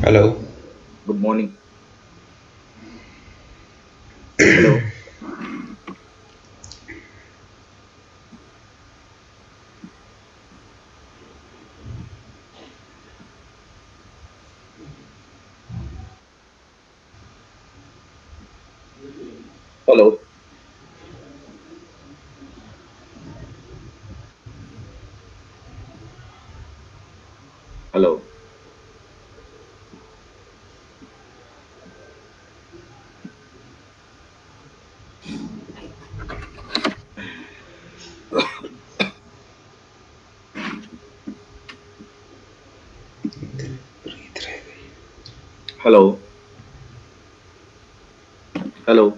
Hello. Good morning. Hello. Hello. Hello. Hello. Hello.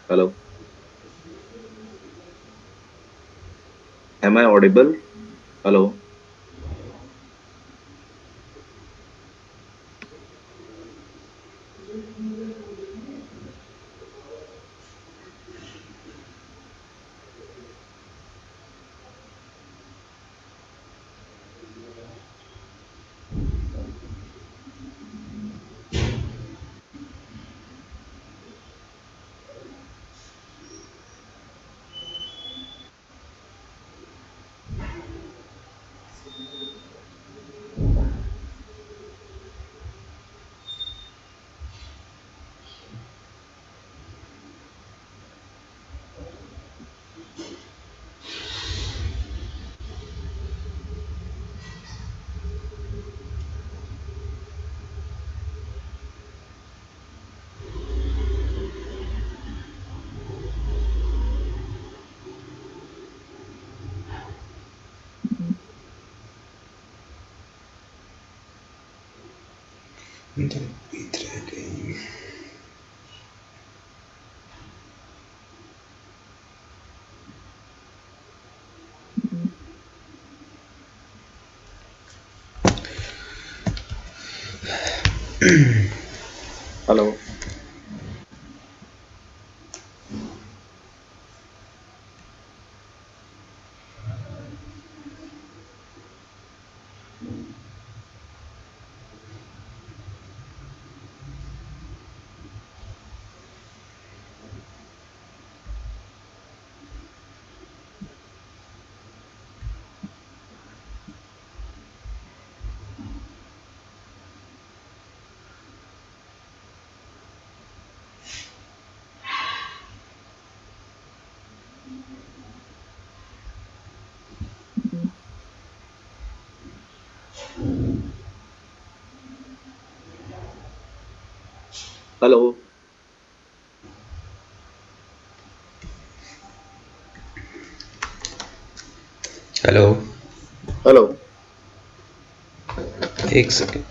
Hello. Am I audible? Hello. Hello. Hello. Hello. Hello. एक second.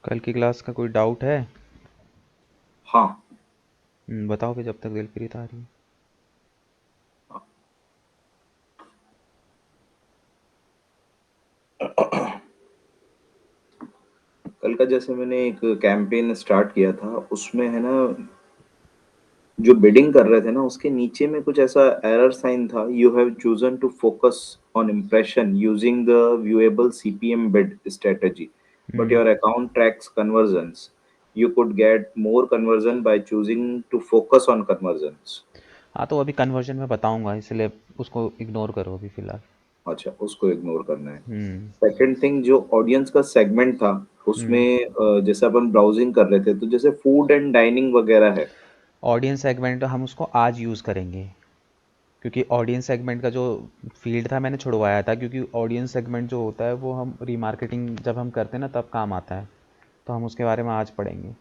कल की class का कोई doubt है? हाँ। बताओ फिर जब तक दिलप्रीत आ रही है। कल का जैसे मैंने एक कैंपेन स्टार्ट किया था उसमें है ना जो बिडिंग कर रहे थे ना उसके नीचे में कुछ ऐसा एरर साइन था you have chosen to focus on impression using the viewable CPM bid strategy but hmm. Your account tracks conversions you could get more conversion by choosing to focus on conversions. हाँ, तो अभी conversion में बताऊंगा, इसलिए उसको ignore करो अभी फ़िलहाल। अच्छा, उसको इग्नोर करना है। हम्म। सेकंड थिंग जो ऑडियंस का सेगमेंट था हम्म। उसमें जैसे अपन ब्राउजिंग कर रहे थे तो जैसे फूड एंड डाइनिंग वगैरह है। ऑडियंस सेगमेंट हम उसको आज यूज़ करेंगे, क्योंकि ऑडियंस सेगमेंट का जो फील्ड था मैंने छुड़वाया था, क्योंकि ऑडियंस सेगमेंट जो होता है वो हम रीमार्केटिंग जब हम करते हैं ना तब काम आता है। तो हम उसके बारे में आज पढ़ेंगे,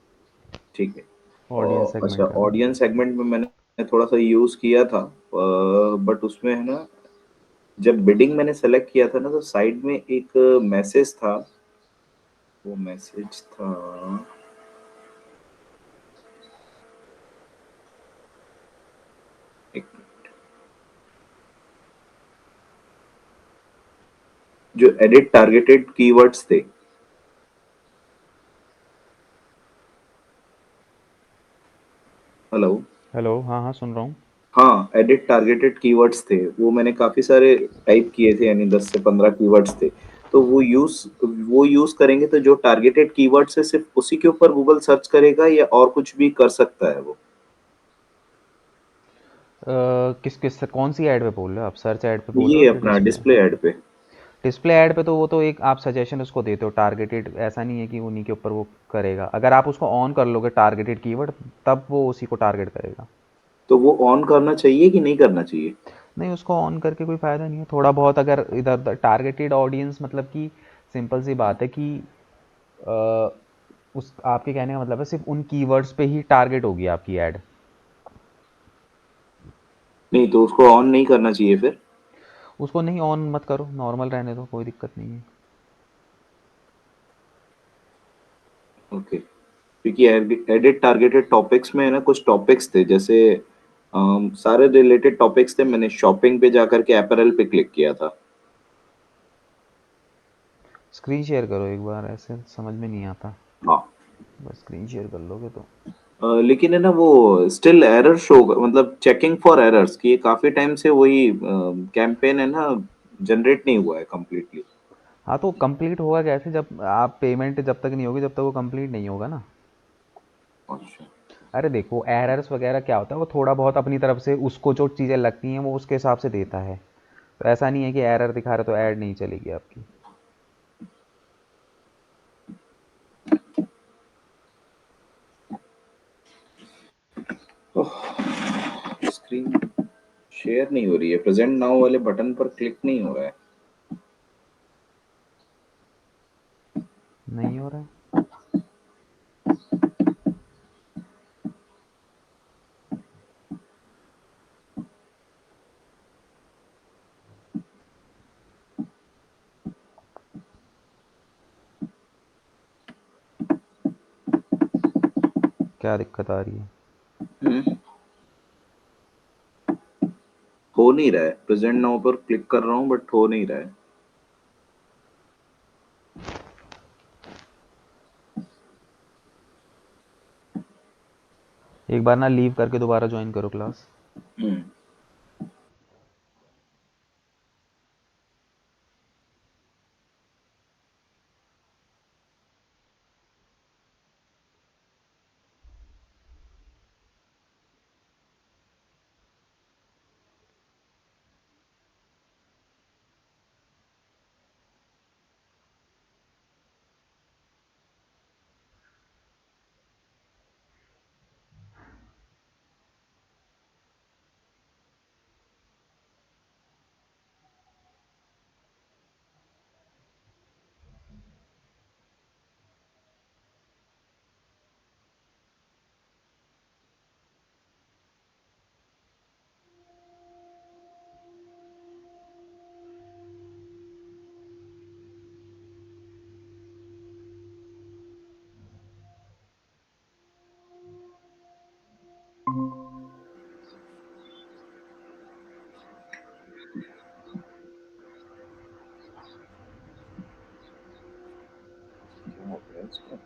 ठीक है। ऑडियंस और अच्छा, सेगमेंट का। ऑडियंस सेगमेंट में मैंने थोड़ा सा यूज किया था बट उसमें है ना जब बिडिंग मैंने सेलेक्ट किया था ना तो साइड में एक मैसेज था। वो मैसेज था एक, जो एडिट टारगेटेड कीवर्ड्स थे। हेलो। हेलो, हाँ हाँ सुन रहा हूँ। हाँ, एडिट टारगेटेड कीवर्ड्स थे, वो मैंने काफी सारे टाइप किए थे, यानी 10 से 15 कीवर्ड्स थे। तो वो यूज करेंगे तो जो टारगेटेड कीवर्ड्स है सिर्फ उसी के ऊपर गूगल सर्च करेगा या और कुछ भी कर सकता है वो? किस किस कौन सी ऐड पे बोल रहे हो आप? सर्च ऐड पे बोल रहे ये हो कि अपना डिस्प्ले? डिस्प्ले ऐड पे। डिस्प्ले ऐड पे तो वो तो एक आप सजेशन उसको देते हो टारगेटेड, ऐसा नहीं है कि उन्हीं के ऊपर वो करेगा। अगर आप उसको ऑन कर लोगे टारगेटेड कीवर्ड, तब वो उसी को टारगेट करेगा। तो वो ऑन करना चाहिए कि नहीं करना चाहिए? नहीं, उसको ऑन करके कोई फ़ायदा नहीं है। थोड़ा बहुत अगर इधर उधर टारगेटेड ऑडियंस, मतलब कि सिंपल सी बात है कि अ, उस आपके कहने का मतलब है सिर्फ उन कीवर्ड्स पे ही टारगेट होगी आपकी ऐड। नहीं, तो उसको ऑन नहीं करना चाहिए फिर? उसको नहीं, ऑन मत करो, नॉर्मल रहने दो, कोई दिक्कत नहीं है। ओके। क्योंकि एडिट टारगेटेड टॉपिक्स में है ना, कुछ टॉपिक्स थे जैसे सारे रिलेटेड टॉपिक्स थे, मैंने शॉपिंग पे जाकर के अपैरल पे क्लिक किया था। स्क्रीन शेयर करो एक बार, ऐसे समझ में नहीं आता। हाँ। बस स्क्रीन शेयर कर लोगे तो। लेकिन है ना, वो स्टिल एरर शो, मतलब चेकिंग फॉर एरर्स की, ये काफी टाइम से वही कैंपेन है ना, जनरेट नहीं हुआ है कंप्लीटली। हाँ, तो कंप्लीट होगा कैसे? जब आप पेमेंट जब तक नहीं होगी, जब तक वो कंप्लीट नहीं होगा ना। अच्छा। अरे देखो, एरर्स वगैरह क्या होता है, वो थोड़ा बहुत अपनी तरफ से उसको जो चीज़ें लगती हैं वो उसके हिसाब से देता है। तो ऐसा नहीं है कि एरर दिखा रहा तो ऐड नहीं चलेगी आपकी। स्क्रीन शेयर नहीं हो रही है, प्रेजेंट नाउ वाले बटन पर क्लिक नहीं हो रहा है। नहीं हो रहा है? क्या दिक्कत आ रही है? हम्म, हो नहीं रहा है, प्रेजेंट नाउ पर क्लिक कर रहा हूँ बट हो नहीं रहा है। एक बार ना लीव करके दोबारा ज्वाइन करो क्लास। हम्म। क्या हो गया इसको?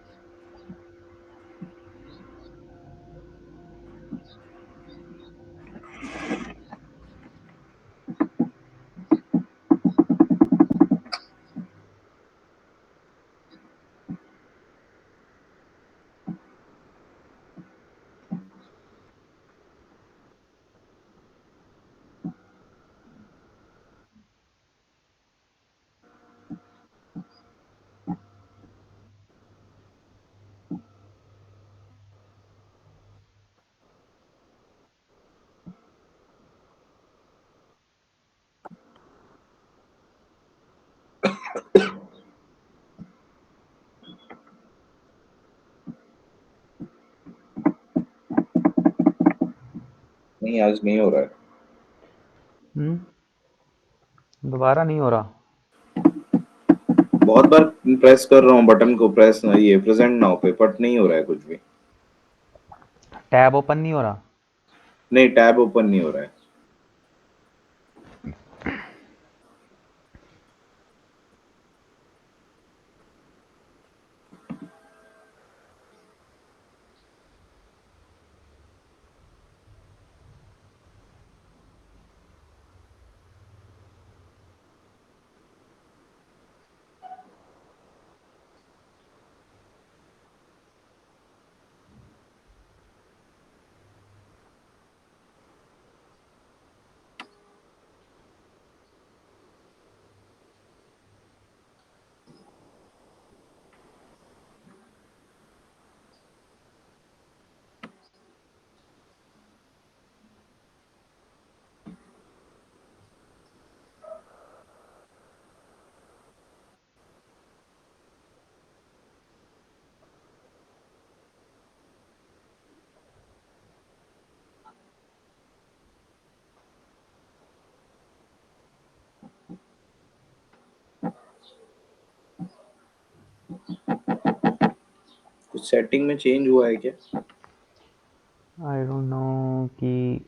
नहीं, आज नहीं हो रहा है। दोबारा नहीं हो रहा? बहुत बार प्रेस कर रहा हूँ बटन को, प्रेस ये प्रेजेंट नाउ पे, बट नहीं हो रहा है कुछ भी। टैब ओपन नहीं हो रहा? नहीं, टैब ओपन नहीं हो रहा है। कुछ सेटिंग में चेंज हुआ है क्या? आई डोंट नो कि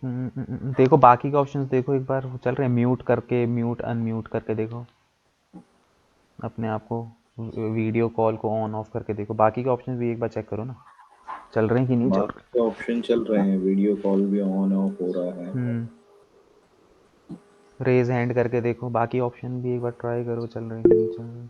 देखो बाकी के ऑप्शंस देखो एक बार, वो चल रहे हैं म्यूट करके, म्यूट अनम्यूट करके देखो अपने आप को, वीडियो कॉल को ऑन ऑफ करके देखो, बाकी के ऑप्शंस भी एक बार चेक करो ना, चल रहे हैं कि नहीं चल बाकी के ऑप्शन चल रहे हैं, वीडियो कॉल भी ऑन ऑफ हो रहा है। रहे। रेज हैंड करके देखो, बाकी ऑप्शन भी एक बार ट्राई करो चल रहे हैं कि नहीं चल रहे।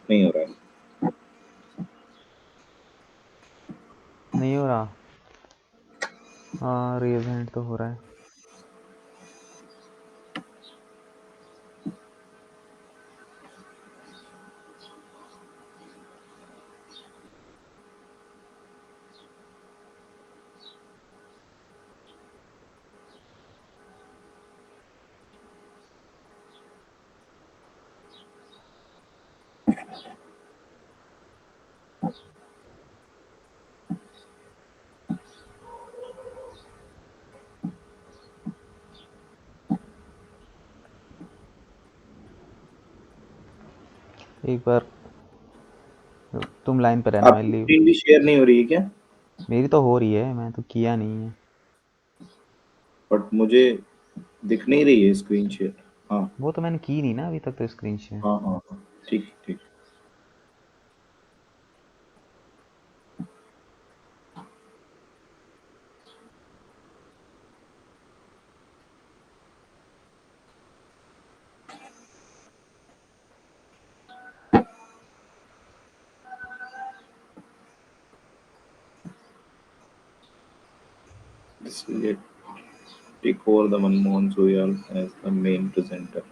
नहीं हो रहा है। नहीं हो रहा। हाँ रेज हैंड तो हो रहा है। एक बार तुम लाइन पर रहना, मैं आपकी लीव। स्क्रीन भी शेयर नहीं हो रही है क्या? मेरी तो हो रही है, मैं तो किया नहीं है। बट मुझे दिख नहीं रही है स्क्रीन शेयर। हाँ वो तो मैंने की नहीं ना अभी तक तो स्क्रीन शेयर। हाँ हाँ हाँ। ठीक ठीक। This will get take over the Manmohan Soyal as the main presenter.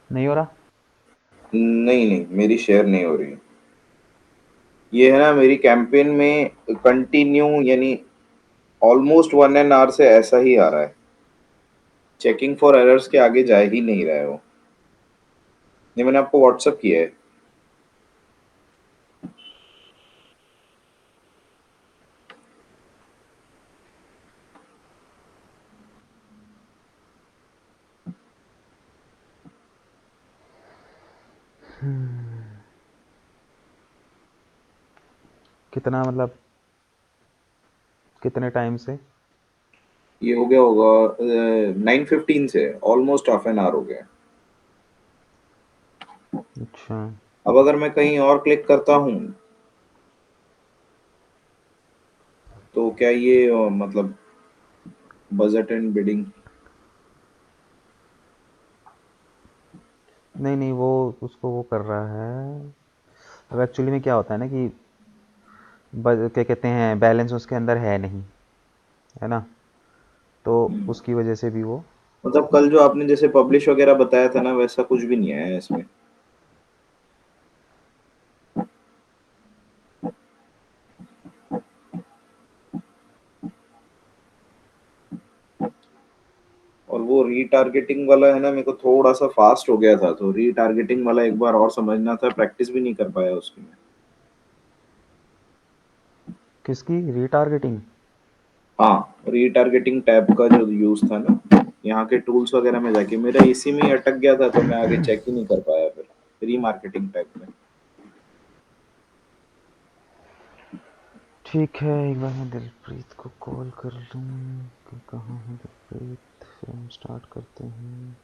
नहीं हो रहा। नहीं नहीं, मेरी शेयर नहीं हो रही। ये है ना मेरी कैंपेन में कंटिन्यू, यानी ऑलमोस्ट 1 एन आवर से ऐसा ही आ रहा है। चेकिंग फॉर एरर्स के आगे जा ही नहीं रहा है वो। ये मैंने आपको व्हाट्सअप किया है। कितना मतलब, कितने टाइम से? ये हो गया होगा 9:15 से, ऑलमोस्ट हाफ एन आवर हो गया। अच्छा। अब अगर मैं कहीं और क्लिक करता हूँ तो क्या ये मतलब बजट एंड बिडिंग? नहीं नहीं, वो उसको वो कर रहा है। अब एक्चुअली में क्या होता है ना कि क्या कहते हैं, बैलेंस उसके अंदर है नहीं, है ना, तो उसकी वजह से भी वो। मतलब कल जो आपने जैसे पब्लिश वगैरह बताया था ना, वैसा कुछ भी नहीं आया है इसमें। और वो रीटारगेटिंग वाला है ना, मेरे को थोड़ा सा फास्ट हो गया था, तो रीटारगेटिंग वाला एक बार और समझना था, प्रैक्टिस भी नहीं कर पाया उसकी मैं। किसकी रीटारगेटिंग? हाँ, रीटारगेटिंग टैब का जो यूज था ना, यहाँ के टूल्स वगैरह में जाके मेरा इसी में ही अटक गया था, तो मैं आगे चेक ही नहीं कर पाया फिर रीमार्केटिंग टैब में। ठीक है, एक बार मैं दिलप्रीत को कॉल कर लूँ कि कहाँ है दिलप्रीत, फिर हम स्टार्ट करते हैं।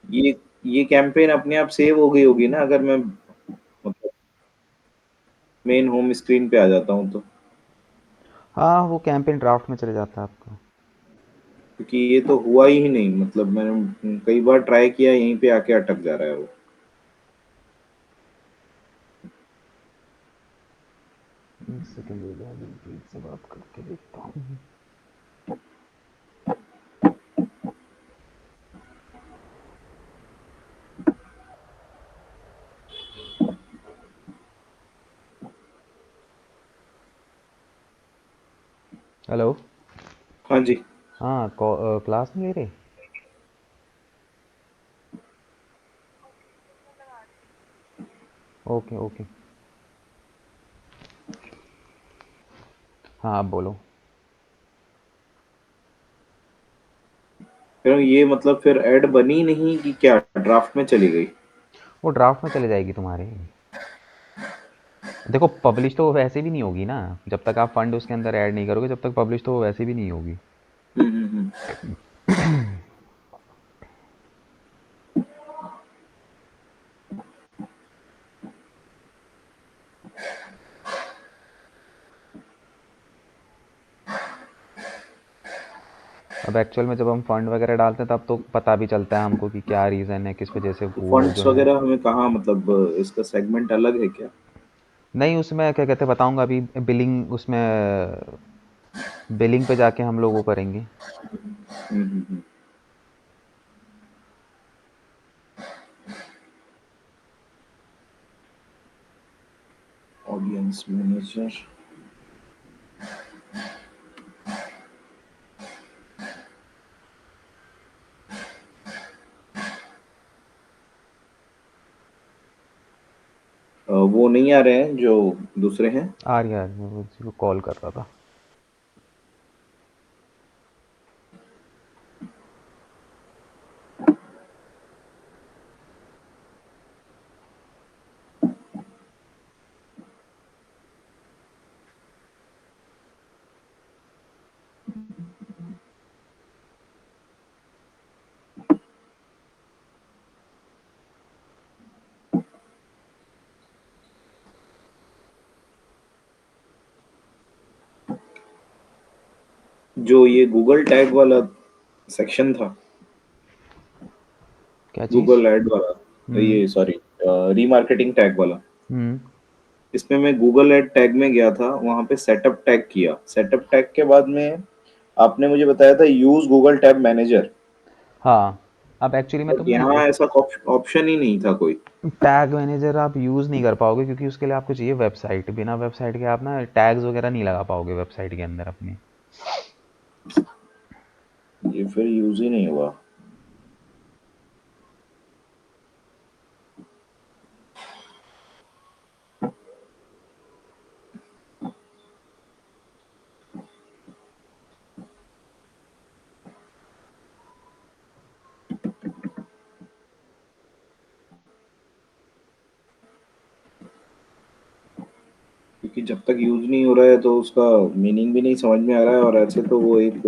ये ये कैंपेन अपने आप सेव हो गई होगी ना, अगर मैं मतलब मेन होम स्क्रीन पे आ जाता हूँ तो? हाँ, वो कैंपेन ड्राफ्ट में चले जाता है आपका। क्योंकि ये तो हुआ ही नहीं, मतलब मैंने कई बार ट्राई किया, यहीं पे आके अटक जा रहा है वो। एक सेकंड हो गया, दिलप्रीत से बात करके देखता हूँ। हेलो। हाँ जी। हाँ, क्लास नहीं ले रहे? Okay okay. हाँ, आप बोलो। फिर ये मतलब फिर ऐड बनी नहीं कि क्या, ड्राफ्ट में चली गई? वो ड्राफ्ट में चले जाएगी तुम्हारे। देखो, पब्लिश तो वो वैसे भी नहीं होगी ना, जब तक आप फंड उसके अंदर ऐड नहीं करोगे, जब तक पब्लिश तो वो वैसे भी नहीं होगी। हम्म। अब एक्चुअल में जब हम फंड वगैरह डालते हैं तब तो पता भी चलता है हमको कि क्या रीज़न है, किस वजह से तो वो फंड्स जो है। वगैरह हमें कहाँ, मतलब इसका सेगमेंट अलग है क्या? नहीं, उसमें क्या कहते हैं बताऊंगा अभी। बिलिंग, उसमें बिलिंग पे जाके हम लोग वो करेंगे। हम्म। Audience manager. वो नहीं आ रहे हैं जो दूसरे हैं? आ रही है, मैं उसी को कॉल कर रहा था। जो ये गूगल टैग वाला सेक्शन था, क्या चीज़? गूगल ऐड वाला, हम्म। ये सॉरी, रीमार्केटिंग टैग वाला, हम्म। इसमें मैं गूगल ऐड टैग में गया था, वहां पे सेटअप टैग किया, सेटअप टैग के बाद में आपने मुझे बताया था यूज गूगल टैग मैनेजर, हाँ, अब एक्चुअली मैं बट तुम्हें यहाँ ऐसा ऑप्शन ही नहीं था कोई। टैग मैनेजर आप यूज़ नहीं कर पाओगे, क्योंकि उसके लिए आपको चाहिए वेबसाइट। बिना वेबसाइट के आप ना टैग्स वगैरह नहीं लगा पाओगे वेबसाइट के अंदर अपने। ये फिर यूज ही नहीं हुआ। क्योंकि जब तक यूज नहीं हो रहा है तो उसका मीनिंग भी नहीं समझ में आ रहा है, और ऐसे तो वो एक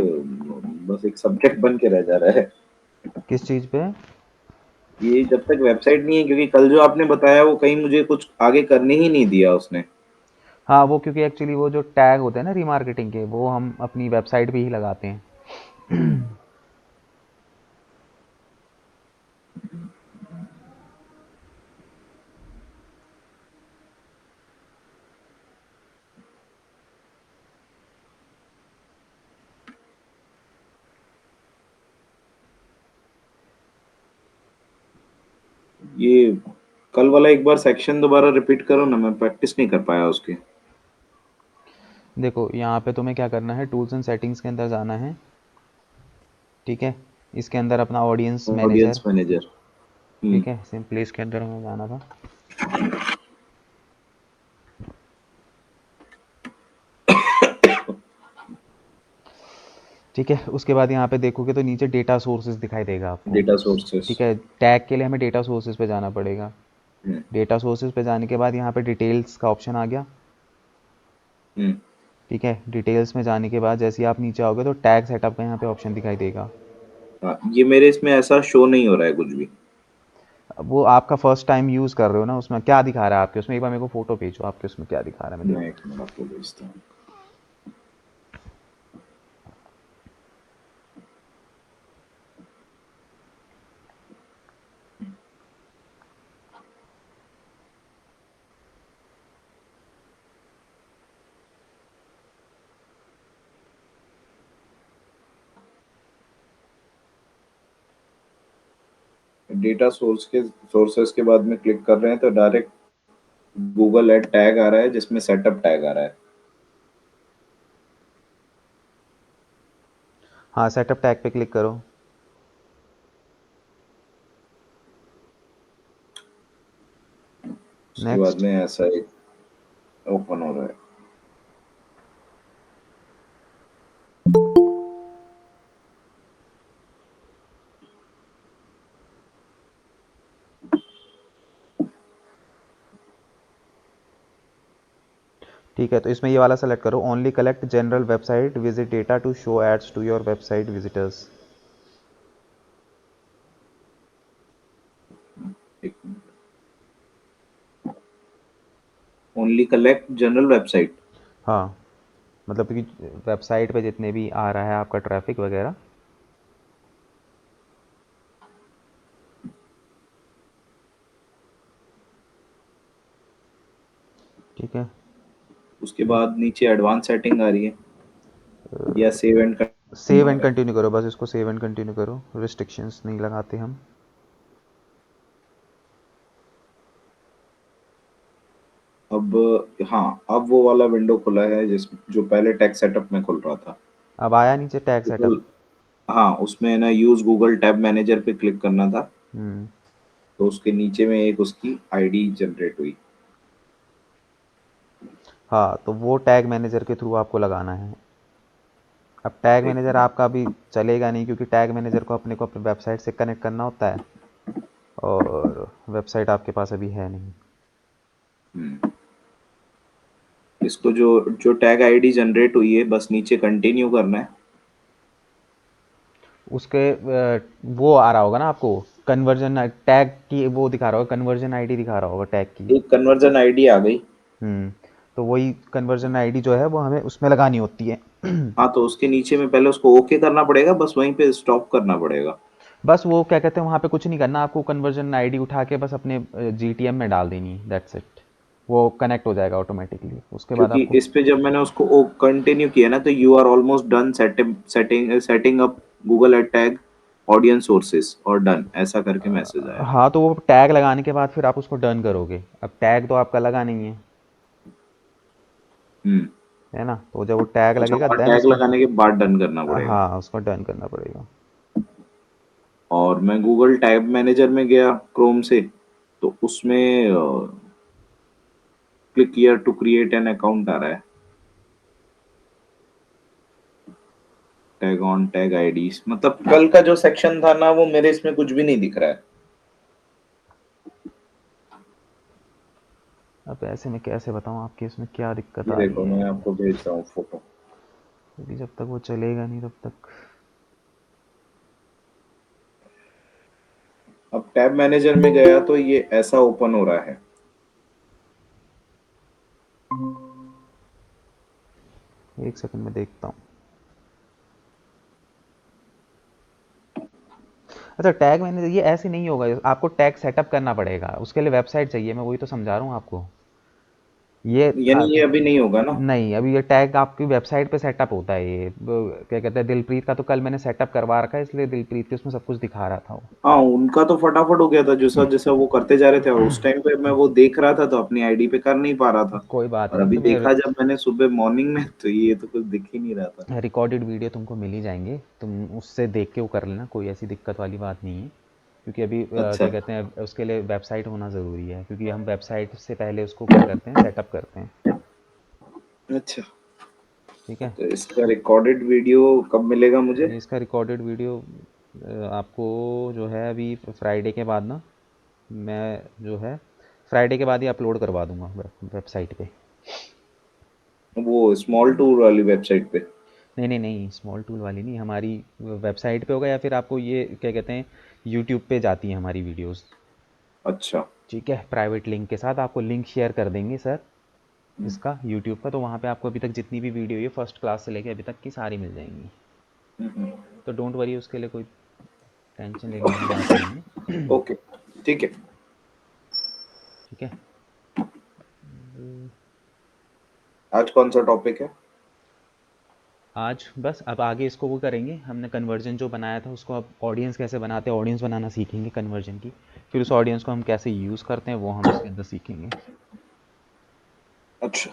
बस एक सब्जेक्ट बन के रह जा रहा है। किस चीज़ पे? ये जब तक वेबसाइट नहीं है, क्योंकि कल जो आपने बताया वो कहीं मुझे कुछ आगे करने ही नहीं दिया उसने। हाँ, वो क्योंकि एक्चुअली वो जो टैग होते हैं ना रीमार्केटिंग के, वो हम अपनी वेबसाइट पे ही लगाते हैं। ये कल वाला एक बार सेक्शन दोबारा रिपीट करो ना, मैं प्रैक्टिस नहीं कर पाया उसकी। देखो यहाँ पे तुम्हें क्या करना है, टूल्स एंड सेटिंग्स के अंदर जाना है, ठीक है। इसके अंदर अपना ऑडियंस मैनेजर, ऑडियंस मैनेजर। ठीक है, सिंपली इसके अंदर हमें जाना था। ठीक है, उसके बाद यहाँ पे देखोगे तो नीचे डेटा सोर्सेज दिखाई देगा आपको। Data sources. ठीक है, टैग के लिए हमें डेटा सोर्सेज पे जाना पड़ेगा। हम्म। डेटा सोर्सेज पे जाने के बाद यहाँ पे डिटेल्स का ऑप्शन आ गया। हम्म। ठीक है, डिटेल्स में जाने के बाद जैसे ही आप नीचे आओगे तो टैग सेटअप का यहाँ पे ऑप्शन दिखाई देगा। हाँ, ये मेरे इसमें ऐसा शो नहीं हो रहा है कुछ भी। अब वो आपका फर्स्ट टाइम यूज़ कर रहे हो ना, उसमें क्या दिखा रहा है आपके उसमें, एक बार मेरे को फोटो भेजो आपके उसमें क्या दिखा रहा है, मैं मैं देखूँ। एक मिनट आपको भेजता हूँ। डेटा सोर्सेस के बाद में क्लिक कर रहे हैं तो डायरेक्ट गूगल एड टैग आ रहा है जिसमें सेटअप टैग आ रहा है। हाँ, सेटअप टैग पे क्लिक करो। उसके बाद नेक्स्ट। में ऐसा एक ओपन हो रहा है। ठीक है, तो इसमें ये वाला सेलेक्ट करो, only collect general website visit data to show ads to your website visitors. एक ओनली कलेक्ट जनरल वेबसाइट। हाँ, मतलब कि वेबसाइट पे जितने भी आ रहा है आपका ट्रैफिक वगैरह। ठीक है। उसके बाद नीचे एडवांस सेटिंग आ रही है या सेव एंड सेव कंटिन्यू आ एंड रहा है। कंटिन्यू करो, बस इसको सेव एंड कंटिन्यू करो, रिस्ट्रिक्शंस नहीं लगाते हम। अब हाँ, अब वो वाला विंडो खुला है जिस जो पहले टेक्स्ट सेटअप में खुल रहा था। अब आया नीचे टैग सेटअप। गूगल, हाँ, उसमें ना यूज गूगल टैब मैनेजर पे क्लिक करना था। हम्म। तो उसके नीचे में एक उसकी आईडी जनरेट हुई। हाँ, तो वो टैग मैनेजर के थ्रू आपको लगाना है। अब टैग एक मैनेजर मिनट। आपका अभी चलेगा नहीं, क्योंकि टैग मैनेजर को अपने वेबसाइट से कनेक्ट करना होता है, और वेबसाइट आपके पास अभी है नहीं। हम्म। इसको जो जो टैग आईडी जनरेट हुई है बस नीचे कंटिन्यू करना है। उसके वो आ रहा होगा ना आपको, कन्वर्जन टैग की वो दिखा रहा होगा, कन्वर्जन आईडी दिखा रहा होगा टैग की। एक कन्वर्जन आईडी आ गई। हम्म। तो वही कन्वर्जन आईडी जो है वो हमें उसमें लगानी होती है। हाँ, तो उसके नीचे में पहले उसको ओके करना पड़ेगा, बस वहीं पे स्टॉप करना पड़ेगा। बस वो क्या कहते हैं, वहाँ पे कुछ नहीं करना आपको, कन्वर्जन आईडी उठा के बस अपने जीटीएम में डाल देनी, दैट्स इट। वो कनेक्ट हो जाएगा ऑटोमेटिकली, उसके बाद क्योंकि आपको। इस पे जब मैंने उसको कंटिन्यू किया ना तो you are almost done setting up Google ad tag audience sources और डन ऐसा करके मैसेज आया। हाँ, तो वो टैग लगाने के बाद फिर आप उसको डन करोगे, अब टैग तो आपका लगा नहीं है, हम्म। है ना, तो जब वो टैग अच्छा, लगेगा वहाँ देन टैग उसको। लगाने के बाद डन करना पड़ेगा। हाँ, उसको डन करना पड़ेगा। और मैं गूगल टैग मैनेजर में गया क्रोम से, तो उसमें click here to create an account आ रहा है। टैग ऑन टैग आईडीज, मतलब कल का जो सेक्शन था ना वो मेरे इसमें कुछ भी नहीं दिख रहा है। अब ऐसे में कैसे बताऊँ आपके इसमें क्या दिक्कत ये आ रही देखो मैं है, आपको भेज रहा हूँ फोटो। क्योंकि जब तक वो चलेगा नहीं तब तक। अब टैब मैनेजर में गया तो ये ऐसा ओपन हो रहा है। एक सेकंड में देखता हूँ। अच्छा, टैग मैंने ये ऐसे नहीं होगा, आपको टैग सेटअप करना पड़ेगा, उसके लिए वेबसाइट चाहिए, मैं वही तो समझा रहा हूँ आपको। ये यानी ये अभी नहीं होगा ना? नहीं, अभी ये टैग आपकी वेबसाइट पे सेटअप होता है। ये क्या कहते हैं, दिलप्रीत का तो कल मैंने सेटअप करवा रखा है, इसलिए दिलप्रीत के उसमें सब कुछ दिखा रहा था वो। हाँ, उनका तो फटाफट हो गया था, जैसा जैसा वो करते जा रहे थे, और उस टाइम पे मैं वो देख रहा था तो अपनी आईडी पे कर नहीं पा रहा था। कोई बात और नहीं, अभी तुम्हें देखा जब मैंने सुबह मॉर्निंग में, तो ये तो कुछ दिख ही नहीं रहा था। रिकॉर्डेड वीडियो तुमको मिल ही जाएंगे, तुम उससे देख के वो कर लेना, कोई ऐसी दिक्कत वाली बात नहीं है। क्योंकि अभी अच्छा। क्या कहते हैं, उसके लिए वेबसाइट होना ज़रूरी है, क्योंकि हम वेबसाइट से पहले उसको क्या करते हैं, सेटअप करते हैं। अच्छा, ठीक है। तो इसका रिकॉर्डेड वीडियो कब मिलेगा मुझे? ये इसका रिकॉर्डेड वीडियो आपको जो है अभी फ्राइडे के बाद ना, मैं जो है फ्राइडे के बाद ही अपलोड करवा दूंगा वेबसाइट पे। वो स्मॉल टूर वाली वेबसाइट पे? नहीं नहीं नहीं, स्मॉल टूल वाली नहीं, हमारी वेबसाइट पे होगा, या फिर आपको ये क्या कहते हैं, यूट्यूब पे जाती हैं हमारी वीडियोस। अच्छा। ठीक है, प्राइवेट लिंक के साथ आपको लिंक शेयर कर देंगे सर इसका यूट्यूब का, तो वहाँ पे आपको अभी तक जितनी भी वीडियो है फर्स्ट क्लास से लेके अभी तक की सारी मिल जाएंगी। हम्म। तो डोंट वरी, उसके लिए कोई टेंशन लेने वाली बात नहीं है। ओके, ठीक है। ठीक है। आज कौन सा टॉपिक है? आज बस अब आगे इसको वो करेंगे, हमने कन्वर्जन जो बनाया था उसको अब ऑडियंस कैसे बनाते हैं, ऑडियंस बनाना सीखेंगे कन्वर्जन की। फिर उस ऑडियंस को हम कैसे यूज़ करते हैं वो हम इसके अंदर सीखेंगे। अच्छा,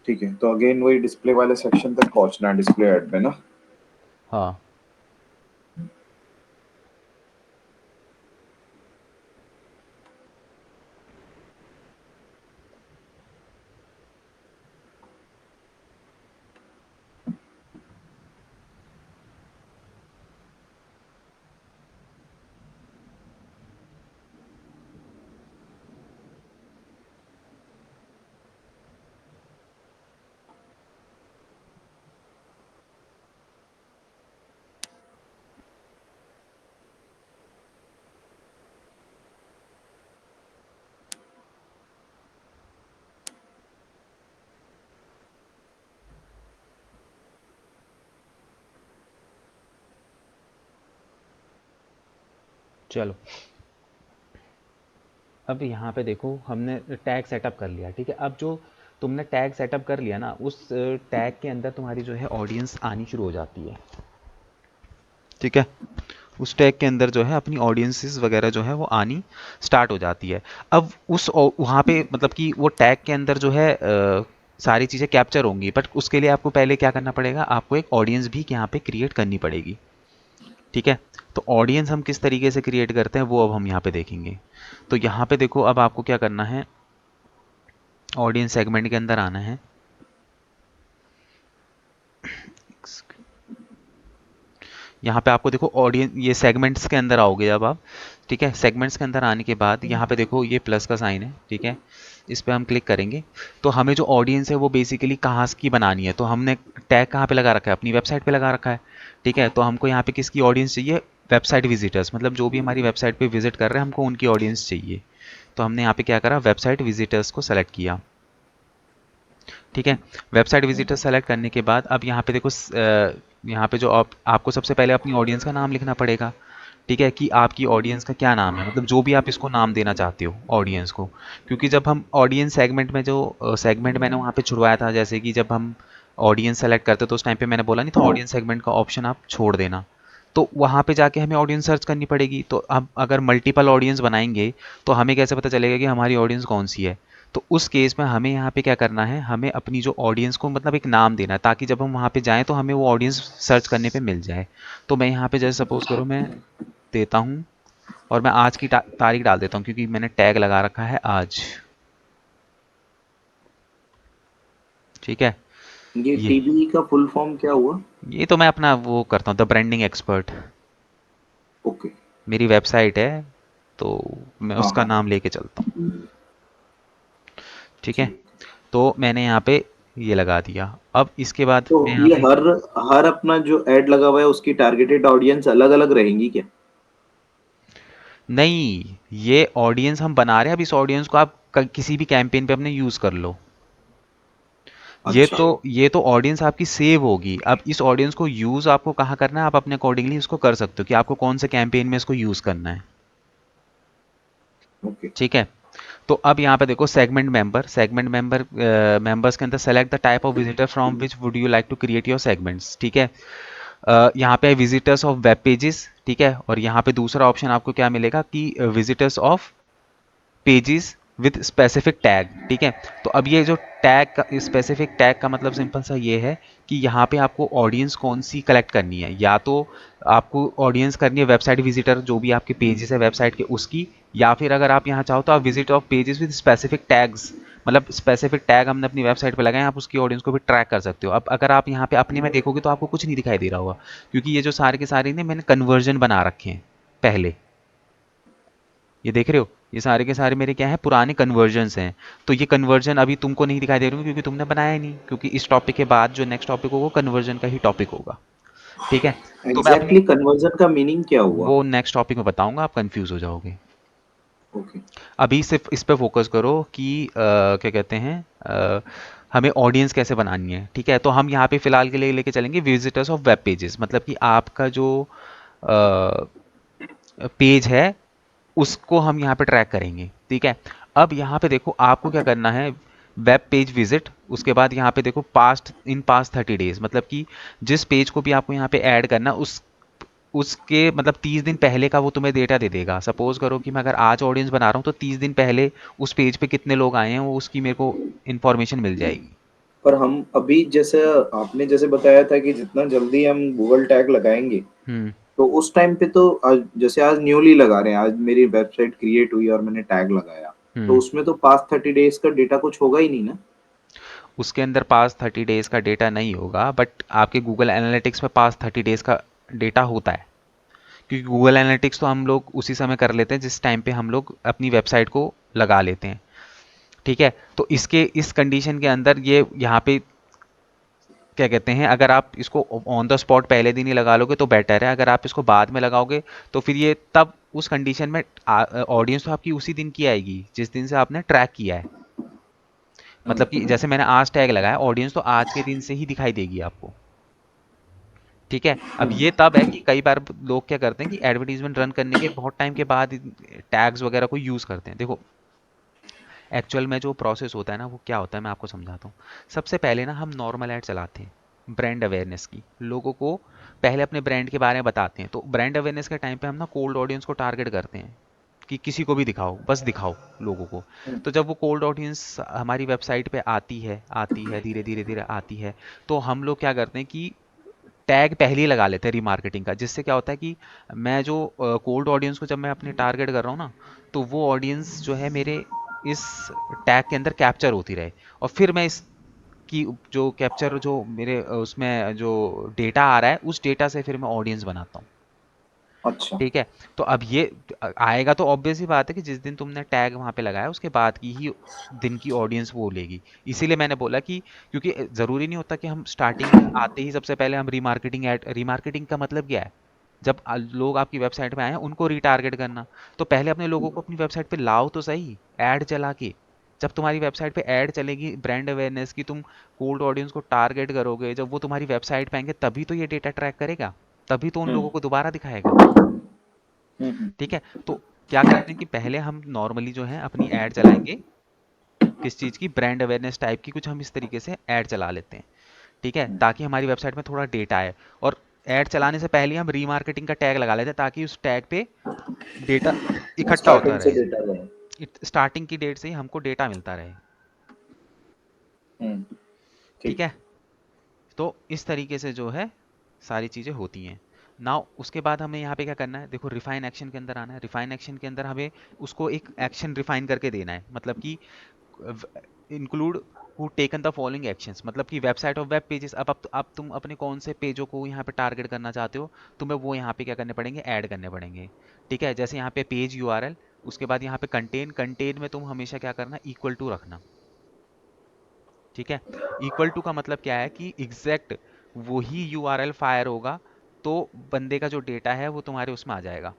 ठीक है, तो अगेन वही डिस्प्ले वाले सेक्शन तक पहुंचना है, डिस्प्ले ऐड में ना? हाँ। चलो, अब यहाँ पे देखो हमने टैग सेटअप कर लिया। ठीक है, अब जो तुमने टैग सेटअप कर लिया ना, उस टैग के अंदर तुम्हारी जो है ऑडियंस आनी शुरू हो जाती है। ठीक है, उस टैग के अंदर जो है अपनी ऑडियंसेस वगैरह जो है वो आनी स्टार्ट हो जाती है। अब वहाँ पे मतलब कि वो टैग के अंदर जो है सारी चीज़ें कैप्चर होंगी, बट उसके लिए आपको पहले क्या करना पड़ेगा, आपको एक ऑडियंस भी यहाँ पे क्रिएट करनी पड़ेगी। ठीक है, तो ऑडियंस हम किस तरीके से क्रिएट करते हैं वो अब हम यहाँ पे देखेंगे। तो यहाँ पे देखो, अब आपको क्या करना है, ऑडियंस सेगमेंट के अंदर आना है। यहाँ पे आपको देखो ऑडियंस, ये सेगमेंट्स के अंदर आओगे जब आप। ठीक है, सेगमेंट्स के अंदर आने के बाद यहाँ पे देखो ये प्लस का साइन है। ठीक है, इस पर हम क्लिक करेंगे तो हमें जो ऑडियंस है वो बेसिकली कहाँ की बनानी है, तो हमने टैग कहाँ पे लगा रखा है, अपनी वेबसाइट पे लगा रखा है। ठीक है, तो हमको यहाँ पे किसकी ऑडियंस चाहिए, वेबसाइट विजिटर्स, मतलब जो भी हमारी वेबसाइट पे विजिट कर रहे हैं हमको उनकी ऑडियंस चाहिए। तो हमने यहाँ पे क्या करा, वेबसाइट विजिटर्स को सेलेक्ट किया। ठीक है, वेबसाइट विजिटर सेलेक्ट करने के बाद अब यहाँ पे देखो यहाँ पे जो आपको सबसे पहले अपनी ऑडियंस का नाम लिखना पड़ेगा। ठीक है, कि आपकी ऑडियंस का क्या नाम है, मतलब जो भी आप इसको नाम देना चाहते हो ऑडियंस को। क्योंकि जब हम ऑडियंस सेगमेंट में जो सेगमेंट मैंने वहाँ पे छुड़वाया था, जैसे कि जब हम ऑडियंस सेलेक्ट करते तो उस टाइम पे मैंने बोला नहीं था ऑडियंस सेगमेंट का ऑप्शन आप छोड़ देना। तो वहाँ पे जाके हमें ऑडियंस सर्च करनी पड़ेगी। तो अब अगर मल्टीपल ऑडियंस बनाएंगे तो हमें कैसे पता चलेगा कि हमारी ऑडियंस कौन सी है। तो उस केस में हमें यहाँ पे क्या करना है, हमें अपनी जो ऑडियंस को मतलब एक नाम देना है, ताकि जब हम वहाँ पे जाएं तो हमें वो ऑडियंस सर्च करने पे मिल जाए। तो मैं यहाँ पे जैसे सपोज करो मैं देता हूँ, और मैं आज की तारीख डाल देता हूँ क्योंकि मैंने टैग लगा रखा है आज। ठीक है, ये ये टीबी का फुल फॉर्म क्या हुआ? ये तो मैं अपना वो करता हूँ, द ब्रांडिंग एक्सपर्ट। ओके। मेरी वेबसाइट है तो मैं हाँ उसका हाँ। नाम लेके चलता हूँ। ठीक है, ठीक। तो मैंने यहाँ पे ये लगा दिया। अब इसके बाद तो मैं यहाँ ये पे हर हर अपना जो ऐड लगा हुआ है उसकी टारगेटेड ऑडियंस अलग अलग रहेंगी क्या? नहीं, ये ऑडियंस हम बना रहे हैं, अब इस ऑडियंस को आप किसी भी कैंपेन पे अपने यूज़ कर लो। अच्छा। ये तो ऑडियंस आपकी सेव होगी। अब इस ऑडियंस को यूज़ आपको कहाँ करना है, आप अपने अकॉर्डिंगली उसको कर सकते हो कि आपको कौन से कैंपेन में इसको यूज़ करना है। ओके। ठीक है, तो अब यहाँ पे देखो सेगमेंट मेंबर्स के अंदर select the type of visitor from which would you like to create your segments, ठीक है। यहाँ पे विजिटर्स ऑफ वेब पेजेस, ठीक है, और यहाँ पे दूसरा ऑप्शन आपको क्या मिलेगा कि visitors of pages with specific tag, ठीक है। तो अब ये जो टैग का स्पेसिफिक टैग का मतलब सिंपल सा ये है कि यहाँ पे आपको ऑडियंस कौन सी कलेक्ट करनी है, या तो आपको ऑडियंस करनी है वेबसाइट विजिटर जो भी आपके पेजेस है वेबसाइट के उसकी, या फिर अगर आप यहाँ चाहो तो आप visit of pages with specific tags, मतलब स्पेसिफिक टैग हमने अपनी वेबसाइट पे लगाए, आप उसकी ऑडियंस को भी ट्रैक कर सकते हो। अब अगर आप यहाँ पे अपने में देखोगे तो आपको कुछ नहीं दिखाई दे रहा होगा, क्योंकि ये जो सारे के सारे ने मैंने कन्वर्जन बना रखे हैं पहले, ये देख रहे हो, ये सारे के सारे मेरे क्या है, पुराने कन्वर्जन्स हैं। तो ये कन्वर्जन अभी तुमको नहीं दिखाई दे रहे क्योंकि तुमने बनाया ही नहीं, क्योंकि इस टॉपिक के बाद जो नेक्स्ट टॉपिक होगा वो कन्वर्जन का ही टॉपिक होगा, ठीक है। तो मैं अपनी एग्जैक्टली कन्वर्जन का मीनिंग क्या हुआ? वो नेक्स्ट टॉपिक में बताऊंगा, आप कंफ्यूज हो जाओगे। ओके। अभी सिर्फ इस पे फोकस करो कि क्या कहते हैं, हमें ऑडियंस कैसे बनानी है, ठीक है। तो हम यहाँ पे फिलहाल के लिए लेके चलेंगे विजिटर्स ऑफ वेब पेजेस, मतलब कि आपका जो पेज है उसको हम यहाँ पे ट्रैक करेंगे, ठीक है। अब यहाँ पे देखो आपको क्या करना है, वेब पेज विजिट, उसके बाद यहाँ पे देखो पास्ट 30 डेज, मतलब कि जिस पेज को भी आपको यहाँ पे ऐड करना उसके मतलब 30 दिन पहले का वो तुम्हें डेटा दे देगा। सपोज करो कि मैं अगर आज ऑडियंस बना रहा हूँ तो 30 दिन पहले उस पेज पे कितने लोग आए हैं वो उसकी मेरे को इन्फॉर्मेशन मिल जाएगी। पर हम अभी जैसे आपने जैसे बताया था कि जितना जल्दी हम गूगल टैग लगाएंगे, हम्म। तो उस टाइम पे तो आज जैसे आज न्यूली लगा रहे हैं, आज मेरी वेबसाइट क्रिएट हुई और मैंने टैग लगाया, तो हम्म। उसमें तो पास्ट 30 डेज का डेटा कुछ होगा ही नहीं ना? उसके अंदर पास 30 डेज का डेटा नहीं होगा, बट आपके गूगल एनालिटिक्स में पास 30 डेज का डेटा होता है, क्योंकि गूगल एनालिटिक्स तो हम लोग उसी समय कर लेते हैं जिस टाइम पे हम लोग अपनी वेबसाइट को लगा लेते हैं, ठीक है। तो इसके इस कंडीशन के अंदर ये यहाँ पे क्या कहते हैं, अगर आप इसको ऑन द स्पॉट पहले दिन ही लगा लोगे तो बेटर है, अगर आप इसको बाद में लगाओगे तो फिर ये तब उस कंडीशन में ऑडियंस तो आपकी उसी दिन की आएगी जिस दिन से आपने ट्रैक किया है, मतलब कि जैसे मैंने आज टैग लगाया, ऑडियंस तो आज के दिन से ही दिखाई देगी आपको, ठीक है। अब ये तब है कि कई बार लोग क्या करते हैं कि एडवर्टीजमेंट रन करने के बहुत टाइम के बाद टैग्स वगैरह को यूज़ करते हैं। देखो एक्चुअल में जो प्रोसेस होता है ना वो क्या होता है मैं आपको समझाता हूँ। सबसे पहले ना हम नॉर्मल ऐड चलाते हैं ब्रांड अवेयरनेस की, लोगों को पहले अपने ब्रांड के बारे में बताते हैं। तो ब्रांड अवेयरनेस के टाइम पे हम ना कोल्ड ऑडियंस को टारगेट करते हैं कि किसी को भी दिखाओ, बस दिखाओ लोगों को। तो जब वो कोल्ड ऑडियंस हमारी वेबसाइट पे आती है धीरे धीरे धीरे आती है, तो हम लोग क्या करते हैं कि टैग पहले ही लगा लेते हैं रीमार्केटिंग का, जिससे क्या होता है कि मैं जो कोल्ड ऑडियंस को जब मैं अपने टारगेट कर रहा हूँ ना, तो वो ऑडियंस जो है मेरे इस टैग के अंदर कैप्चर होती रहे, और फिर मैं इसकी जो कैप्चर जो मेरे उसमें जो डेटा आ रहा है उस डेटा से फिर मैं ऑडियंस बनाता हूँ, अच्छा। ठीक है। तो अब ये आएगा तो ऑब्वियस ही बात है कि जिस दिन तुमने टैग वहां पे लगाया उसके बाद की ही दिन की ऑडियंस वो लेगी। इसीलिए मैंने बोला कि क्योंकि जरूरी नहीं होता कि हम स्टार्टिंग में आते ही सबसे पहले हम रीमार्केटिंग का मतलब क्या है, जब लोग आपकी वेबसाइट पे आए हैं उनको रिटारगेट करना। तो पहले अपने लोगों को अपनी वेबसाइट पे लाओ तो सही, ऐड चला के। जब तुम्हारी वेबसाइट पे ऐड चलेगी ब्रांड अवेयरनेस की, तुम कोल्ड ऑडियंस को टारगेट करोगे, जब वो तुम्हारी वेबसाइट पे आएंगे तभी तो ये डेटा ट्रैक करेगा, तभी तो उन लोगों हम्म। को दोबारा दिखाएगा, ठीक है। तो क्या करते हैं कि पहले हम नॉर्मली जो है अपनी ऐड चलाएंगे, किस चीज़ की, ब्रांड अवेयरनेस टाइप की कुछ हम इस तरीके से ऐड चला लेते हैं, ठीक है, ताकि हमारी वेबसाइट में थोड़ा डेटा आए। और ऐड चलाने से पहले हम रीमार्केटिंग का टैग लगा लेते हैं ताकि उस टैग पे डेटा इकट्ठा होता स्टार्टिंग से रहे, डेटा लें। स्टार्टिंग की डेट से ही हमको डेटा मिलता रहे, हम्म। ठीक ठीक। है। तो इस तरीके से जो है सारी चीज़ें होती हैं। नाउ उसके बाद हमें यहाँ पे क्या करना है, देखो रिफाइन एक्शन के अंदर आना है। रिफाइन एक्शन के अंदर हमें उसको एक एक्शन रिफाइन करके देना है, मतलब कि include who taken the following actions, मतलब कि वेबसाइट ऑफ वेब पेजेस। अब तुम अपने कौन से पेजों को यहाँ पे टारगेट करना चाहते हो, तुम्हें वो यहाँ पे क्या करने पड़ेंगे, ऐड करने पड़ेंगे, ठीक है। जैसे यहाँ पे पेज यूआरएल, उसके बाद यहाँ पे कंटेन में तुम हमेशा क्या करना, इक्वल टू रखना, ठीक है। इक्वल टू का मतलब क्या है कि एग्जैक्ट वही यूआरएल फायर होगा तो बंदे का जो डेटा है वो तुम्हारे उसमें आ जाएगा,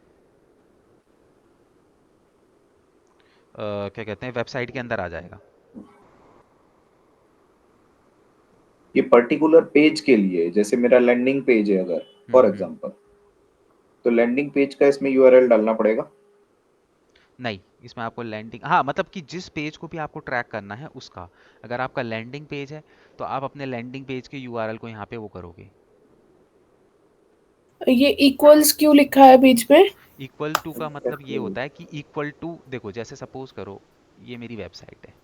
क्या कहते हैं, वेबसाइट के अंदर आ जाएगा। ये पर्टिकुलर पेज के लिए, जैसे मेरा लैंडिंग पेज है अगर, फॉर हम्म। एग्जांपल, तो लैंडिंग पेज का इसमें यूआरएल डालना पड़ेगा। नहीं, इसमें आपको लैंडिंग, हाँ मतलब कि जिस पेज को भी आपको ट्रैक करना है उसका, अगर आपका लैंडिंग पेज है तो आप अपने लैंडिंग पेज के यूआरएल को यहाँ पे वो करोगे। ये इक्वल्स क्यों लिखा है बीच में? इक्वल टू का मतलब ये होता है कि इक्वल टू, देखो जैसे सपोज करो ये मेरी वेबसाइट है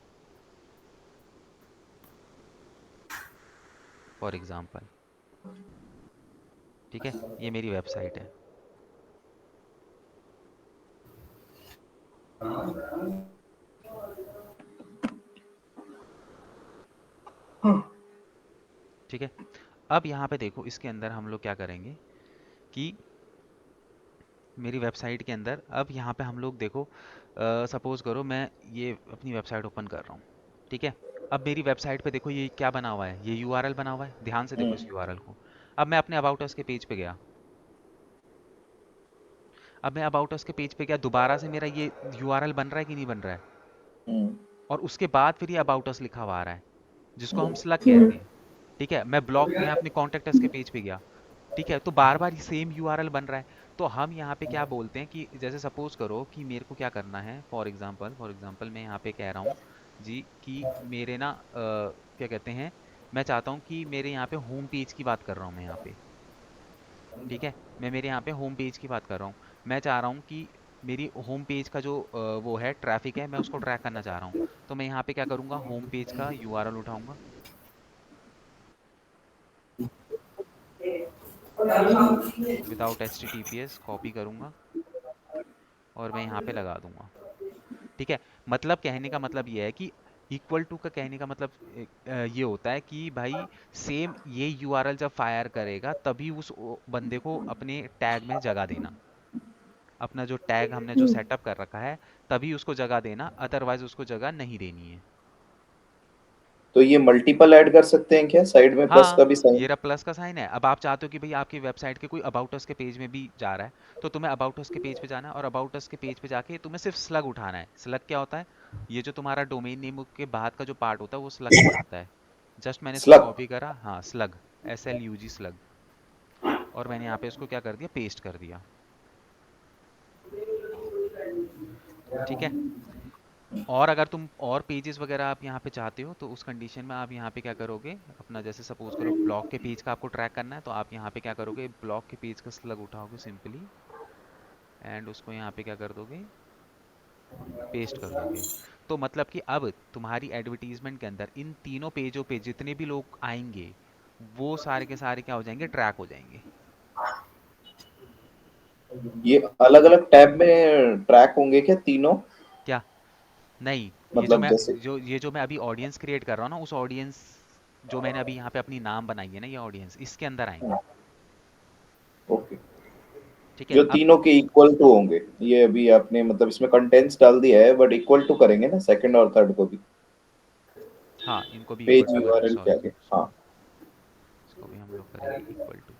फॉर एग्जांपल, ठीक है, ये मेरी वेबसाइट है। ठीक है, अब यहाँ पे देखो इसके अंदर हम लोग क्या करेंगे कि मेरी वेबसाइट के अंदर अब यहाँ पे हम लोग देखो, सपोज करो मैं ये अपनी वेबसाइट ओपन कर रहा हूँ, ठीक है। अब मेरी वेबसाइट पे देखो ये क्या बना हुआ है, ये यूआरएल बना हुआ है, ध्यान से देखो इस यूआरएल को। अब मैं अपने अबाउट अस के पेज पे गया, अब मैं अबाउट अस के पेज पे गया, दोबारा से मेरा ये यूआरएल बन रहा है कि नहीं बन रहा है, और उसके बाद फिर ये अबाउट अस लिखा हुआ आ रहा है जिसको हम स्लग कहते हैं, ठीक है। मैं अपने कॉन्टेक्ट अस के पेज पे गया, ठीक है, तो बार बार सेम यूआरएल बन रहा है। तो हम यहाँ पे क्या बोलते हैं कि जैसे सपोज करो कि मेरे को क्या करना है, फॉर एग्जांपल मैं यहाँ पे कह रहा हूँ जी कि मेरे ना क्या कहते हैं, मैं चाहता हूँ कि मेरे यहाँ पे होम पेज की बात कर रहा हूँ मैं यहाँ पे, ठीक है, मैं मेरे यहाँ पे होम पेज की बात कर रहा हूँ। मैं चाह रहा हूँ कि मेरी होम पेज का जो वो है ट्रैफिक है, मैं उसको ट्रैक करना चाह रहा हूँ। तो मैं यहाँ पे क्या करूँगा, होम पेज का यूआरएल उठाऊंगा, विदाउट HTTPS कॉपी करूँगा और मैं यहाँ पे लगा दूंगा, ठीक है। मतलब कहने का मतलब ये है कि इक्वल टू का कहने का मतलब ये होता है कि भाई सेम ये यूआरएल जब फायर करेगा तभी उस बंदे को अपने टैग में जगह देना, अपना जो टैग हमने जो सेटअप कर रखा है तभी उसको जगह देना, अदरवाइज उसको जगह नहीं देनी है। तो ये मल्टीपल ऐड कर सकते हैं क्या, साइड में प्लस का हाँ, भी साइन? ये रहा प्लस का साइन है। अब आप चाहते हो कि भाई आपकी वेबसाइट के कोई अबाउट अस के पेज में भी जा रहा है, तो तुम्हें अबाउट अस के पेज पे जाना है और अबाउट अस के पेज पे जाके तुम्हें सिर्फ स्लग उठाना है। स्लग क्या होता है, ये जो तुम्हारा डोमेन नेम के बाद का जो पार्ट होता है वो स्लग कहलाता है। जस्ट मैंने इसको स्लग। कॉपी करा, हाँ स्लग, SLUG स्लग, और मैंने यहाँ पे इसको क्या कर दिया, पेस्ट कर दिया, ठीक है। और अगर तुम और पेजेस वगैरह आप यहाँ पे चाहते हो तो उस कंडीशन में आप यहाँ पे क्या करोगे, अपना जैसे सपोज करो ब्लॉग के पेज का आपको ट्रैक करना है तो आप यहाँ पे क्या करोगे, ब्लॉग के पेज का स्लग उठाओगे सिंपली, एंड उसको यहाँ पे क्या कर दोगे, पेस्ट कर दोगे। तो मतलब कि अब तुम्हारी एडवर्टीजमेंट के अंदर इन तीनों पेजों पे जितने भी लोग आएंगे वो सारे के सारे क्या हो जाएंगे, ट्रैक हो जाएंगे। ये अलग अलग टैब में ट्रैक होंगे क्या तीनों? क्या, नहीं, मतलब जैसे। ये जो मैं अभी ऑडियंस क्रिएट कर रहा हूँ ना, उस ऑडियंस जो मैंने अभी यहाँ पे अपनी नाम बनाई है ना, ये ऑडियंस इसके अंदर आएंगे, ओके। ठीक है। जो अब तीनों के इक्वल टू होंगे, ये अभी आपने मतलब इसमें कंटेंट्स डाल दिया है, बट इक्वल टू करेंगे ना सेकंड और थर्ड को भी, हाँ, इनको भी इक्वल पेज टू करेंगे, यूआरएल के सॉरी, आगे। हाँ। इसको भी हम लोग करेंगे इक्वल टू।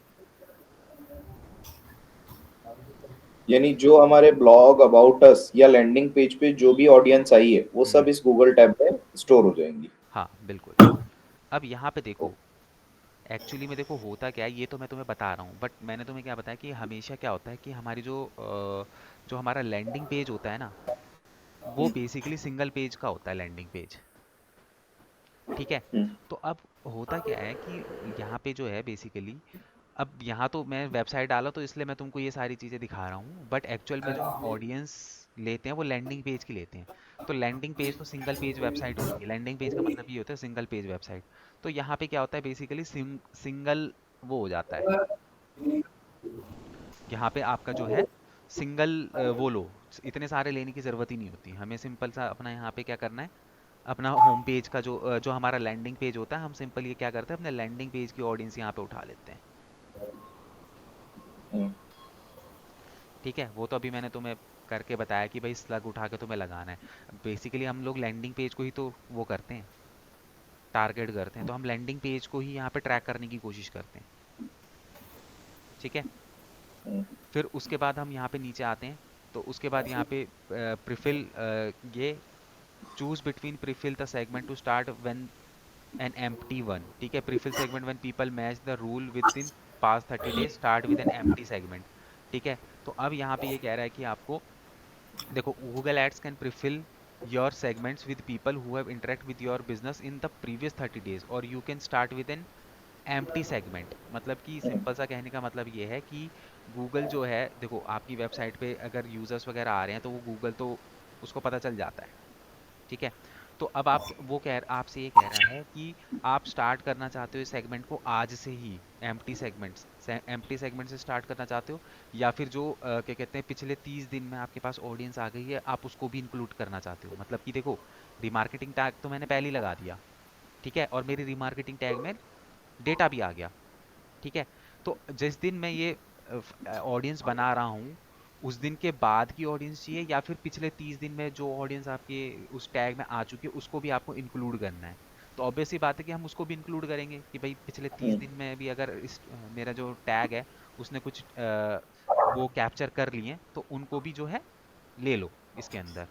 यानी जो हमारे ब्लॉग, अबाउट अस या लैंडिंग पेज पे जो भी ऑडियंस आई है वो सब इस गूगल टैब में स्टोर हो जाएंगी। हाँ बिल्कुल। अब यहाँ पे देखो, एक्चुअली में देखो होता क्या है, ये तो मैं तुम्हें बता रहा हूँ, बट मैंने तुम्हें क्या बताया कि हमेशा क्या होता है कि हमारी जो हमारा लैंडिंग पेज होता है ना, वो बेसिकली सिंगल पेज का होता है लैंडिंग पेज, ठीक है। हम्म। तो अब होता क्या है कि यहाँ पे जो है बेसिकली, अब यहाँ तो मैं वेबसाइट डाला तो इसलिए मैं तुमको ये सारी चीज़ें दिखा रहा हूँ, बट एक्चुअल में जो हम ऑडियंस लेते हैं वो लैंडिंग पेज की लेते हैं। तो लैंडिंग पेज तो सिंगल पेज वेबसाइट होती है, लैंडिंग पेज का मतलब ये होता है सिंगल पेज वेबसाइट। तो यहाँ पे क्या होता है बेसिकली, सिंगल वो हो जाता है, यहाँ पे आपका जो है सिंगल वो लो, इतने सारे लेने की ज़रूरत ही नहीं होती हमें। सिंपल सा अपना यहाँ पे क्या करना है, अपना होम पेज का जो हमारा लैंडिंग पेज होता है, हम सिंपल ये क्या करते हैं, अपने लैंडिंग पेज की ऑडियंस यहाँ पे उठा लेते हैं, हम्म। ठीक है। वो तो अभी मैंने तुम्हें करके बताया कि भाई स्लग उठा के तुम्हें लगाना है। बेसिकली हम लोग लैंडिंग पेज को ही तो वो करते हैं, टारगेट करते हैं, तो हम लैंडिंग पेज को ही यहाँ पे ट्रैक करने की कोशिश करते हैं, ठीक है। हम्म। फिर उसके बाद हम यहाँ पे नीचे आते हैं, तो उसके बाद यहाँ पे प्रीफिल, ये choose between prefill the segment to start when an empty one, ठीक है। Prefill segment when people match the rule within past 30 days, start with an empty segment, ठीक है। तो अब यहाँ पे ये कह रहा है कि आपको देखो, Google ads can prefill your segments with people who have interact with your business in the previous 30 days, और you can start with an empty segment. मतलब कि हम्म, सिंपल सा कहने का मतलब ये है कि गूगल जो है, देखो आपकी वेबसाइट पे अगर यूजर्स वगैरह आ रहे हैं तो वो गूगल तो उसको पता चल जाता है, ठीक है। तो अब आप वो कह आपसे ये कह रहा है कि आप स्टार्ट करना चाहते हो इस सेगमेंट को आज से ही, एम्प्टी सेगमेंट से स्टार्ट करना चाहते हो, या फिर जो क्या कहते हैं पिछले 30 दिन में आपके पास ऑडियंस आ गई है आप उसको भी इंक्लूड करना चाहते हो। मतलब कि देखो, रिमार्केटिंग टैग तो मैंने पहले ही लगा दिया, ठीक है, और मेरी रिमार्केटिंग टैग में डेटा भी आ गया, ठीक है। तो जिस दिन मैं ये ऑडियंस बना रहा हूँ, उस दिन के बाद की ऑडियंस चाहिए, या फिर पिछले 30 दिन में जो ऑडियंस आपके उस टैग में आ चुकी है उसको भी आपको इंक्लूड करना है। तो ऑब्वियस सी बात है कि हम उसको भी इंक्लूड करेंगे कि भाई पिछले तीस हम्म, दिन में भी अगर इस मेरा जो टैग है उसने कुछ वो कैप्चर कर लिए तो उनको भी जो है ले लो इसके अंदर,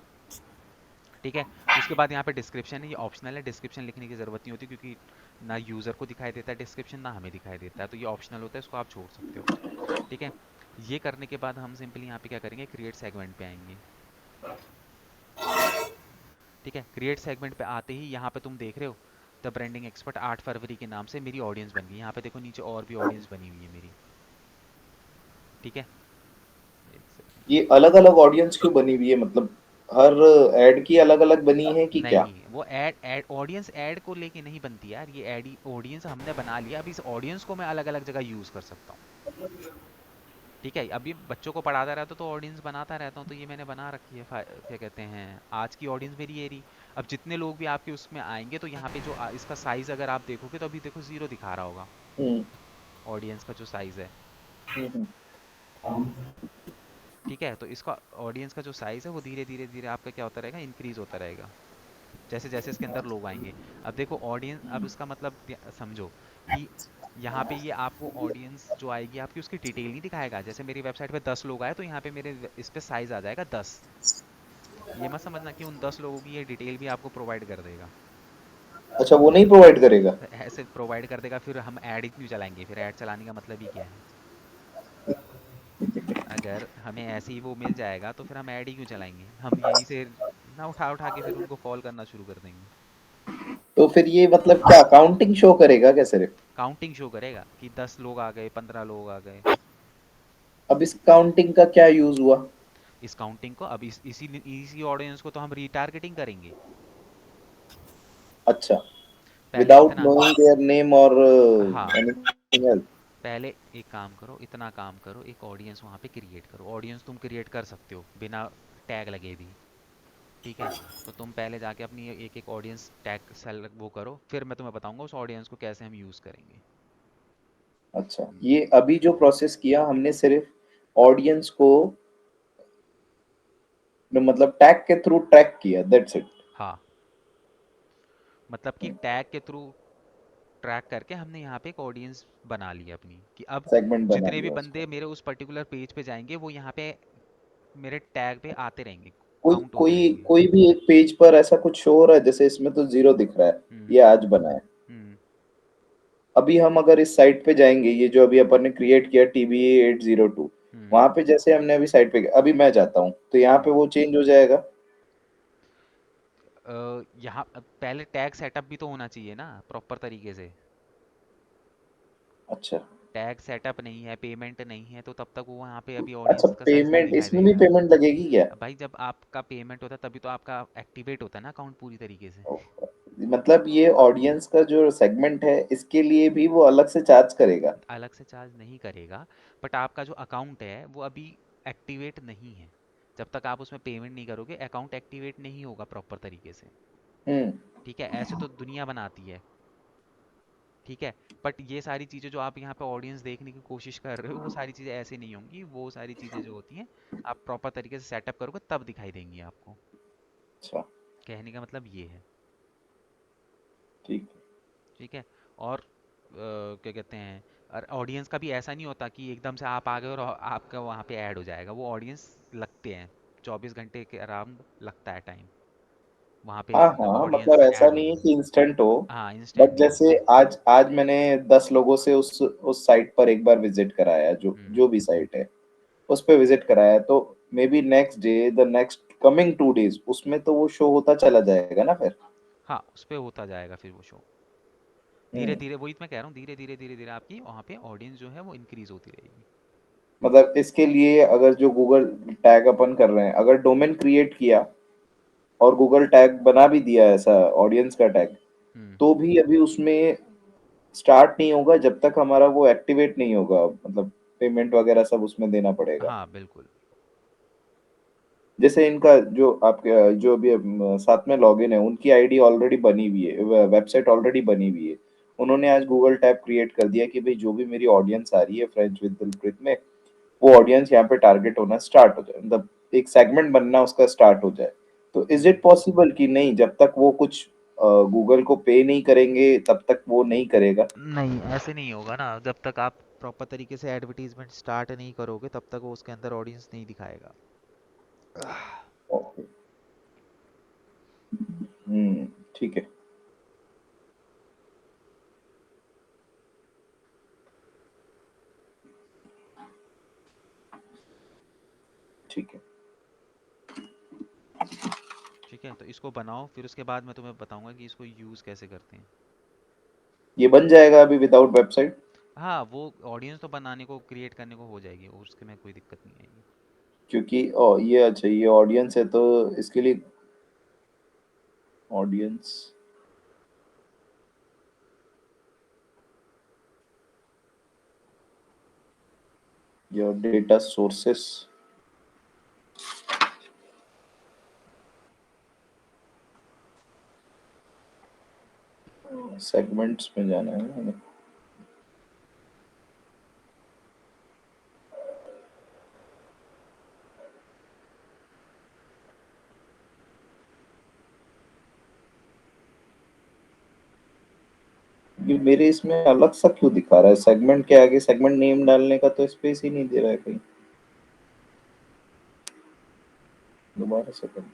ठीक है। उसके बाद यहाँ पे डिस्क्रिप्शन है, ये ऑप्शनल है, डिस्क्रिप्शन लिखने की ज़रूरत नहीं होती क्योंकि ना यूज़र को दिखाई देता है डिस्क्रिप्शन, ना हमें दिखाई देता है, तो ये ऑप्शनल होता है, इसको आप छोड़ सकते हो, ठीक है। ये करने के बाद हम सिंपली यहाँ पे क्या करेंगे, क्रिएट सेगमेंट पे आएंगे, ठीक है। क्रिएट सेगमेंट पे आते ही यहाँ पे तुम देख रहे हो द ब्रांडिंग एक्सपर्ट 8 फरवरी के नाम से मेरी ऑडियंस बन गई। यहाँ पे देखो नीचे और भी ऑडियंस बनी हुई है मेरी, ठीक है। एक सेकंड, ये अलग अलग ऑडियंस क्यों बनी हुई है, मतलब हर ऐड की अलग अलग बनी है कि क्या? नहीं, वो ऐड ऐड ऑडियंस ऐड को लेके नहीं बनती यार, ये ऐड ऑडियंस हमने बना लिया, अब इस ऑडियंस को मैं अलग अलग जगह यूज़ कर सकता हूँ, ठीक है। अभी बच्चों को पढ़ाता रहता हूँ तो ऑडियंस बनाता रहता हूँ, तो ये मैंने बना रखी है क्या कहते हैं, आज की ऑडियंस मेरी ये रही। अब जितने लोग भी आपके उसमें आएंगे तो यहाँ पे जो इसका साइज अगर आप देखोगे तो अभी देखो जीरो दिखा रहा होगा हम्म, ऑडियंस का जो साइज है, हम्म, ठीक है। तो इसका ऑडियंस का जो साइज है वो धीरे धीरे धीरे आपका क्या होता रहेगा, इंक्रीज होता रहेगा जैसे जैसे इसके अंदर लोग आएंगे। अब देखो ऑडियंस, अब इसका मतलब समझो कि यहाँ पे ये आपको ऑडियंस जो आएगी आपकी उसकी डिटेल नहीं दिखाएगा। जैसे मेरी वेबसाइट पे 10 लोग आए तो यहाँ पे मेरे इस पे साइज आ जाएगा 10। ये मत समझना कि उन 10 लोगों की ये डिटेल भी आपको प्रोवाइड कर देगा, अच्छा, वो नहीं प्रोवाइड करेगा? तो ऐसे प्रोवाइड कर देगा, फिर हम ऐड ही क्यों चलाएंगे, फिर ऐड चलाने का मतलब ही क्या है। अगर हमें ऐसे ही वो मिल जाएगा तो फिर हम ऐड ही क्यों चलाएंगे, हम यहीं से ना उठा उठा के फिर उनको कॉल करना शुरू कर देंगे। तो फिर ये मतलब क्या अकाउंटिंग शो करेगा क्या सिर्फ? काउंटिंग शो करेगा कि 10 लोग आ गए, 15 लोग आ गए। अब इस काउंटिंग का क्या यूज हुआ? इस काउंटिंग को अब इसी इसी ऑडियंस को तो हम रीटारगेटिंग करेंगे। अच्छा, पहले विदाउट इतना, नोइंग देयर नेम और हाँ, एनीथिंग एल्स? पहले एक काम करो, इतना काम करो, एक ऑडियंस वहाँ पे क्रिएट करो। ऑडियंस तुम क्रिएट कर सकते हो बिना टैग लगे भी, ठीक है। तो तुम पहले जाके अपनी एक एक ऑडियंस टैग सेल वो करो, फिर मैं तुम्हें बताऊंगा उस ऑडियंस को कैसे हम यूज़ करेंगे। अच्छा, हम्म, ये अभी जो प्रोसेस किया हमने सिर्फ ऑडियंस को मतलब टैग के थ्रू ट्रैक किया, दैट्स इट? हाँ, मतलब कि टैग के थ्रू ट्रैक करके हमने यहाँ पे एक ऑडियंस बना ली अपनी, कि अब सेगमेंट बना जितने भी लिया बंदे उसका। मेरे उस पर्टिकुलर पेज पे जाएंगे वो यहाँ पे मेरे टैग पे आते रहेंगे, कोई काउंट होते कोई रहेंगे। कोई भी एक पेज पर ऐसा कुछ शो हो रहा है, जैसे इसमें तो जीरो दिख रहा है, हम्म, ये आज बना है। हम्म, अभी हम अगर इस साइट पे जाएंगे, ये जो अभी अपन ने क्रिएट किया TBA802, हम्म, वहां पे जैसे हमने अभी साइट पे, अभी मैं जाता हूँ तो यहाँ पे हम्म। वो चेंज हो जाएगा? यहाँ पहले टैग सेटअप भी तो होना चाहिए ना प्रॉपर तरीके से। अच्छा। टैग सेटअप नहीं है, पेमेंट नहीं है, तो तब तक वो यहाँ पे अभी अच्छा, ऑडियंस का साइज नहीं पेमेंट, दिखाई इसमें भी देगा। पेमेंट लगेगी क्या? अब भाई जब आपका पेमेंट होता है तभी तो आपका एक्टिवेट होता है ना अकाउंट पूरी तरीके से। मतलब ये ऑडियंस का जो सेगमेंट है इसके लिए भी वो अलग से चार्ज करेगा? अलग से चार्ज नहीं करेगा, बट आपका जो अकाउंट है वो अभी एक्टिवेट नहीं है। जब तक आप उसमें पेमेंट नहीं करोगे अकाउंट एक्टिवेट नहीं होगा प्रॉपर तरीके से, हम्म। ठीक है। ऐसे तो दुनिया बनाती है, ठीक है। बट ये सारी चीज़ें जो आप यहाँ पे ऑडियंस देखने की कोशिश कर रहे हो वो सारी चीज़ें ऐसे नहीं होंगी, वो सारी चीज़ें जो होती हैं आप प्रॉपर तरीके से सेटअप करोगे तब दिखाई देंगी आपको। अच्छा, कहने का मतलब ये है, ठीक है। ठीक है। और क्या कहते हैं, और ऑडियंस का भी ऐसा नहीं होता कि एकदम से आप आ गए और आपका वहाँ पे ऐड हो जाएगा। वो ऑडियंस लगते हैं, 24 घंटे के अराउंड लगता है टाइम वहाँ पे हाँ हाँ, मतलब ऑडियंस ऐसा ऐड नहीं होने है में। कि इंस्टेंट हो। हाँ, बट इंस्टेंट नहीं होता। जैसे आज आज मैंने 10 लोगों से उस साइट पर एक बार विजिट कराया, जो हम्म, जो भी साइट है उस पे विजिट कराया, तो may be next day, the next coming 2 days, उसमें तो वो शो होता चला जाएगा ना फिर। हाँ, उस पे होता जाएगा फिर वो शो। धीरे हम्म। धीरे, वही मैं कह रहा हूँ, धीरे धीरे धीरे धीरे आपकी वहाँ पे ऑडियंस जो है वो इंक्रीज होती रहेगी। मतलब इसके लिए अगर जो गूगल टैग अपन कर रहे हैं, अगर डोमेन क्रिएट किया और गूगल टैग बना भी दिया ऐसा ऑडियंस का टैग, हम्म। तो भी अभी उसमें स्टार्ट नहीं होगा जब तक हमारा वो एक्टिवेट नहीं होगा, मतलब पेमेंट वगैरह सब उसमें देना पड़ेगा। हाँ बिल्कुल। जैसे इनका जो आपके जो अभी साथ में लॉगिन है, उनकी आईडी ऑलरेडी बनी हुई है, वेबसाइट ऑलरेडी बनी हुई है। उन्होंने आज गूगल टैब क्रिएट कर दिया कि भाई जो भी मेरी ऑडियंस आ रही है फ्रेंड्स विद दिलप्रीत में, वो ऑडियंस यहाँ पे टारगेट होना स्टार्ट हो जाए, मतलब एक सेगमेंट बनना उसका स्टार्ट हो जाए। तो इज हम्म। इट पॉसिबल कि नहीं, जब तक वो कुछ गूगल को पे नहीं करेंगे तब तक वो नहीं करेगा? नहीं, ऐसे नहीं होगा ना, जब तक आप प्रॉपर तरीके से एडवर्टीजमेंट स्टार्ट नहीं करोगे तब तक वो उसके अंदर ऑडियंस नहीं दिखाएगा। ओके। हम्म। ठीक है। ठीक है। ठीक है, तो इसको बनाओ, फिर उसके बाद मैं तुम्हें बताऊंगा कि इसको यूज़ कैसे करते हैं। ये बन जाएगा अभी विदाउट वेबसाइट? हाँ, वो ऑडियंस तो बनाने को, क्रिएट करने को हो जाएगी, उसके में कोई दिक्कत नहीं आएगी। क्योंकि ये अच्छा, ये ऑडियंस है तो इसके लिए audience, your data sources, segments में जाना है हमें। ये मेरे इसमें अलग सा क्यों दिखा रहा है? सेगमेंट के आगे सेगमेंट नेम डालने का तो स्पेस ही नहीं दे रहा है कहीं। दोबारा से करते हैं।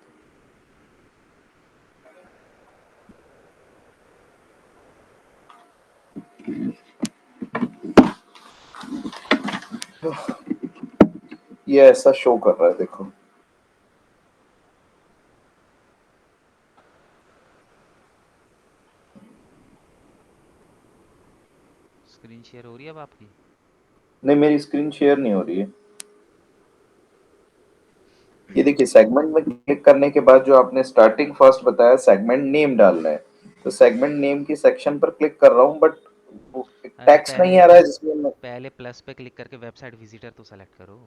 ये ऐसा शो कर रहा है, देखो। स्क्रीन शेयर हो रही है अब आपकी? नहीं, मेरी स्क्रीन शेयर नहीं हो रही है। ये देखिए, सेगमेंट में क्लिक करने के बाद जो आपने स्टार्टिंग फर्स्ट बताया, सेगमेंट नेम डालना है, तो सेगमेंट नेम की सेक्शन पर क्लिक कर रहा हूँ, बट अरे टेक्स्ट नहीं आ रहा है जिसमें मैं। पहले प्लस पे क्लिक करके वेबसाइट विजिटर तो सेलेक्ट करो।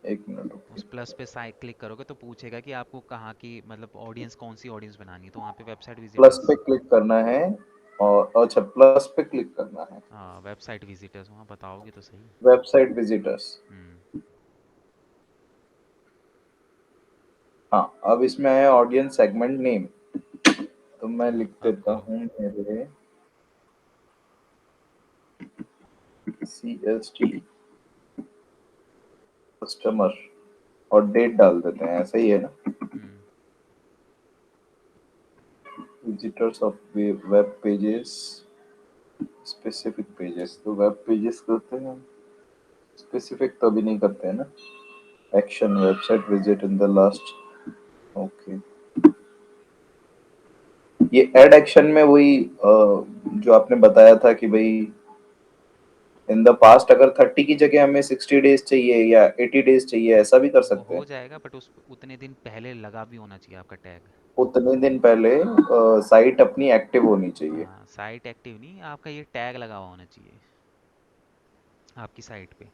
एक मिनट उस रुकिए। प्लस पे साइड क्लिक करोगे तो पूछेगा कि आपको कहाँ की, मतलब ऑडियंस कौन सी ऑडियंस बनानी है, तो वहाँ पे वेबसाइट प्लस विजिटर्स। पे क्लिक करना है, और अच्छा, प्लस पे क्लिक करना है, हाँ, वेबसाइट विजिटर्स वहाँ बताओगे तो सही। Website visitors. हम्म। हाँ, अब इसमें आया ऑडियंस सेगमेंट नेम, तो मैं हाँ, लिख अब देता करो। हूँ मेरे CST कस्टमर, और डेट डाल देते हैं, ऐसा ही है ना? Hmm. Visitors of web pages, specific pages, तो वेब पेजेस करते हैं, स्पेसिफिक तो अभी नहीं करते हैं ना। Action website visit in the last. Okay. ये एड एक्शन में वही जो आपने बताया था कि भाई इन द पास्ट अगर 30 की जगह हमें 60 days चाहिए या 80 days चाहिए, ऐसा भी कर वो सकते हो हैं। जाएगा, बट उस उतने दिन पहले लगा भी होना चाहिए आपका टैग। उतने दिन पहले साइट अपनी एक्टिव होनी चाहिए। हाँ, साइट एक्टिव नहीं, आपका ये टैग लगा हुआ होना चाहिए आपकी साइट पे, टैग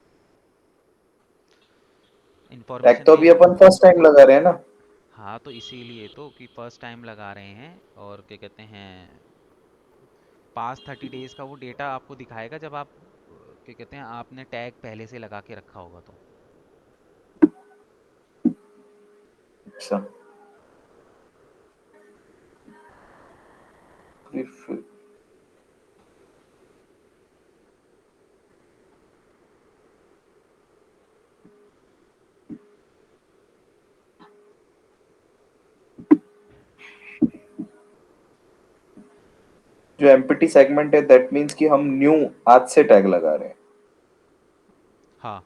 इंफॉर्मेशन तो अभी देनी। अपन फर्स्ट टाइम लगा रहे हैं ना। हाँ, तो इसीलिए तो कि फर्स्ट टाइम लगा रहे हैं, और क्या कहते हैं, पास 30 डेज का वो डेटा आपको दिखाएगा जब आप क्या कहते हैं, आपने टैग पहले से लगा के रखा होगा तो। अच्छा। If जो एम्प्टी सेगमेंट है, दैट मीन्स कि हम न्यू आज से टैग लगा रहे हैं, हाँ।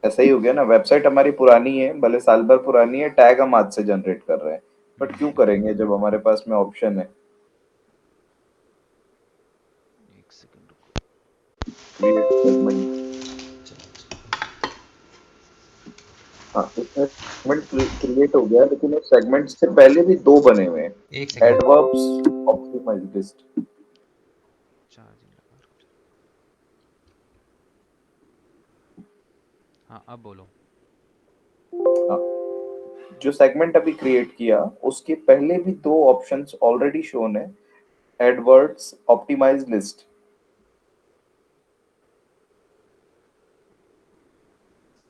ऐसा ही हो गया ना, वेबसाइट हमारी पुरानी है, भले साल भर पुरानी है, टैग हम आज से जनरेट कर रहे हैं, बट क्यों करेंगे जब हमारे पास में ऑप्शन है। एक सेकंड रुको। Create segment. हाँ, इसमें सेगमेंट क्रिएट हो गया, लेकिन उस सेगमेंट से पहले भी दो बने हुए हैं। एक second. Adverbs optimize list. Charging लगा रहा हूँ। हाँ अब बोलो। हाँ, जो सेगमेंट अभी क्रिएट किया उसके पहले भी दो ऑप्शंस ऑलरेडी शोन है। AdWords optimize list.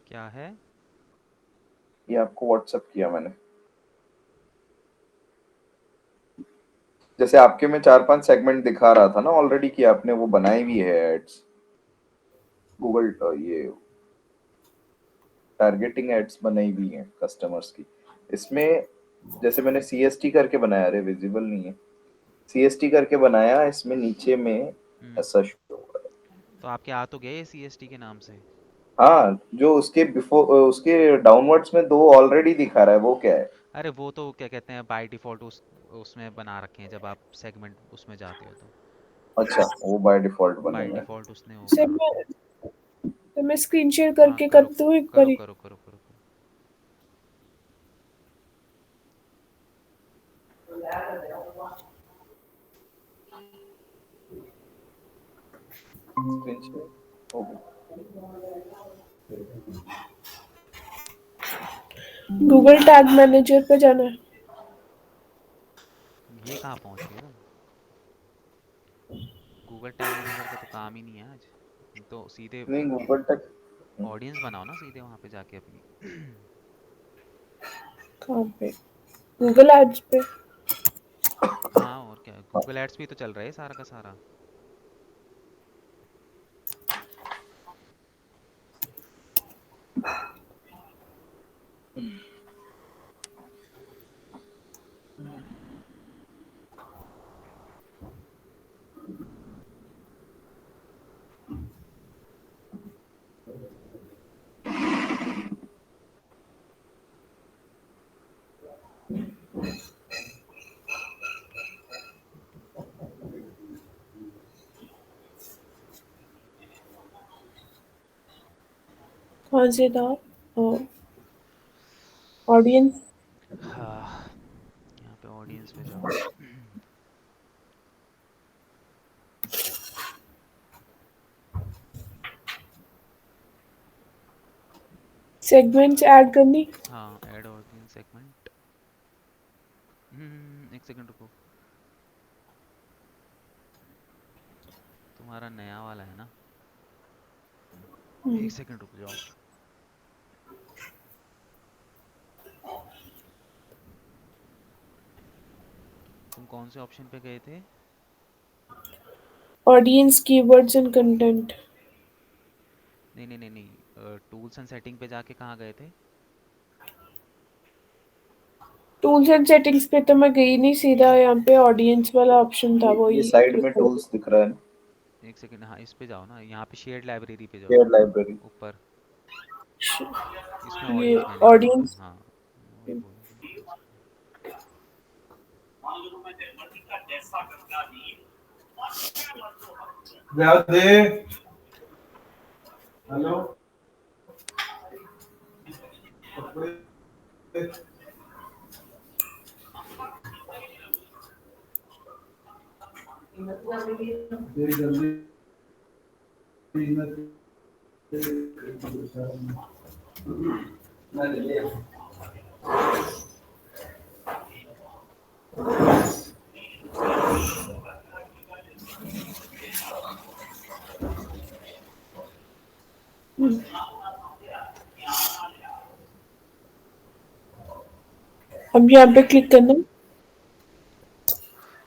क्या है? ये आपको व्हाट्सएप किया मैंने। जैसे आपके में 4-5 सेगमेंट दिखा रहा था ना ऑलरेडी, कि आपने वो बनाई भी है एड्स, गूगल ये टारगेटिंग एड्स बनाई भी हैं कस्टमर्स की। इसमें जैसे मैंने सीएसटी करके बनाया, अरे विजिबल नहीं है, सीएसटी करके बनाया, इसमें नीचे में ऐसा शो हो रहा है। तो आपके आ तो गए सीएसटी के नाम से। हाँ, जो उसके बिफोर उसके डाउनवर्ड्स में दो ऑलरेडी दिखा रहा है, वो क्या है? अरे वो तो क्या कहते हैं, बाय डिफ़ॉल्ट उसमें बना रखे हैं, जब आप सेगमेंट उसमें जाते हो तो अच्छा, वो बाय डिफॉल्ट बने बाय हुए हैं। डिफ़ॉल्ट उसने वो सर कर रखे हैं। मैं स्क्रीन शेयर हाँ करके करो करती हूँ एक करो बारी। करो करो करो करो। स्क्रीन शेयर हो गया। गूगल टैग मैनेजर पे जाना है। ये कहाँ पहुँच गए तुम? गूगल टैग मैनेजर का तो काम ही नहीं है आज। तो सीधे नहीं, गूगल तक। ऑडियंस बनाओ ना सीधे वहाँ पे जाके अपनी। कहाँ पे? गूगल एड्स पे। हाँ और क्या, गूगल एड्स भी तो चल रहा है सारा का सारा। कहाँ से था? ऑडियंस। हाँ यहाँ पे ऑडियंस पे जाओ। सेगमेंट्स ऐड करनी। हाँ ऐड ऑडियंस सेगमेंट। एक सेकंड रुको। तुम्हारा नया वाला है ना? एक सेकंड रुक जाओ। तुम कौन से ऑप्शन पे गए थे? Audience keywords and content. नहीं नहीं नहीं नहीं, टूल्स एंड सेटिंग पे जाके कहाँ गए थे? टूल्स एंड सेटिंग्स पे तो मैं गई नहीं, सीधा यहाँ पे ऑडियंस वाला ऑप्शन था, ये वही साइड क्लिक में कर। टूल्स दिख रहा है ना, एक सेकंड, हाँ इस पे जाओ ना, यहाँ पे शेयर्ड लाइब्रेरी पे जाओ शेयर लाइब्रेरी। ऊपर। इसमें ये ऑडियंस मैनेजर होगा, ऑडियंस। हाँ वही बोलूँगा। दे। हेलो। जल्दी। अब यहाँ पे क्लिक करना।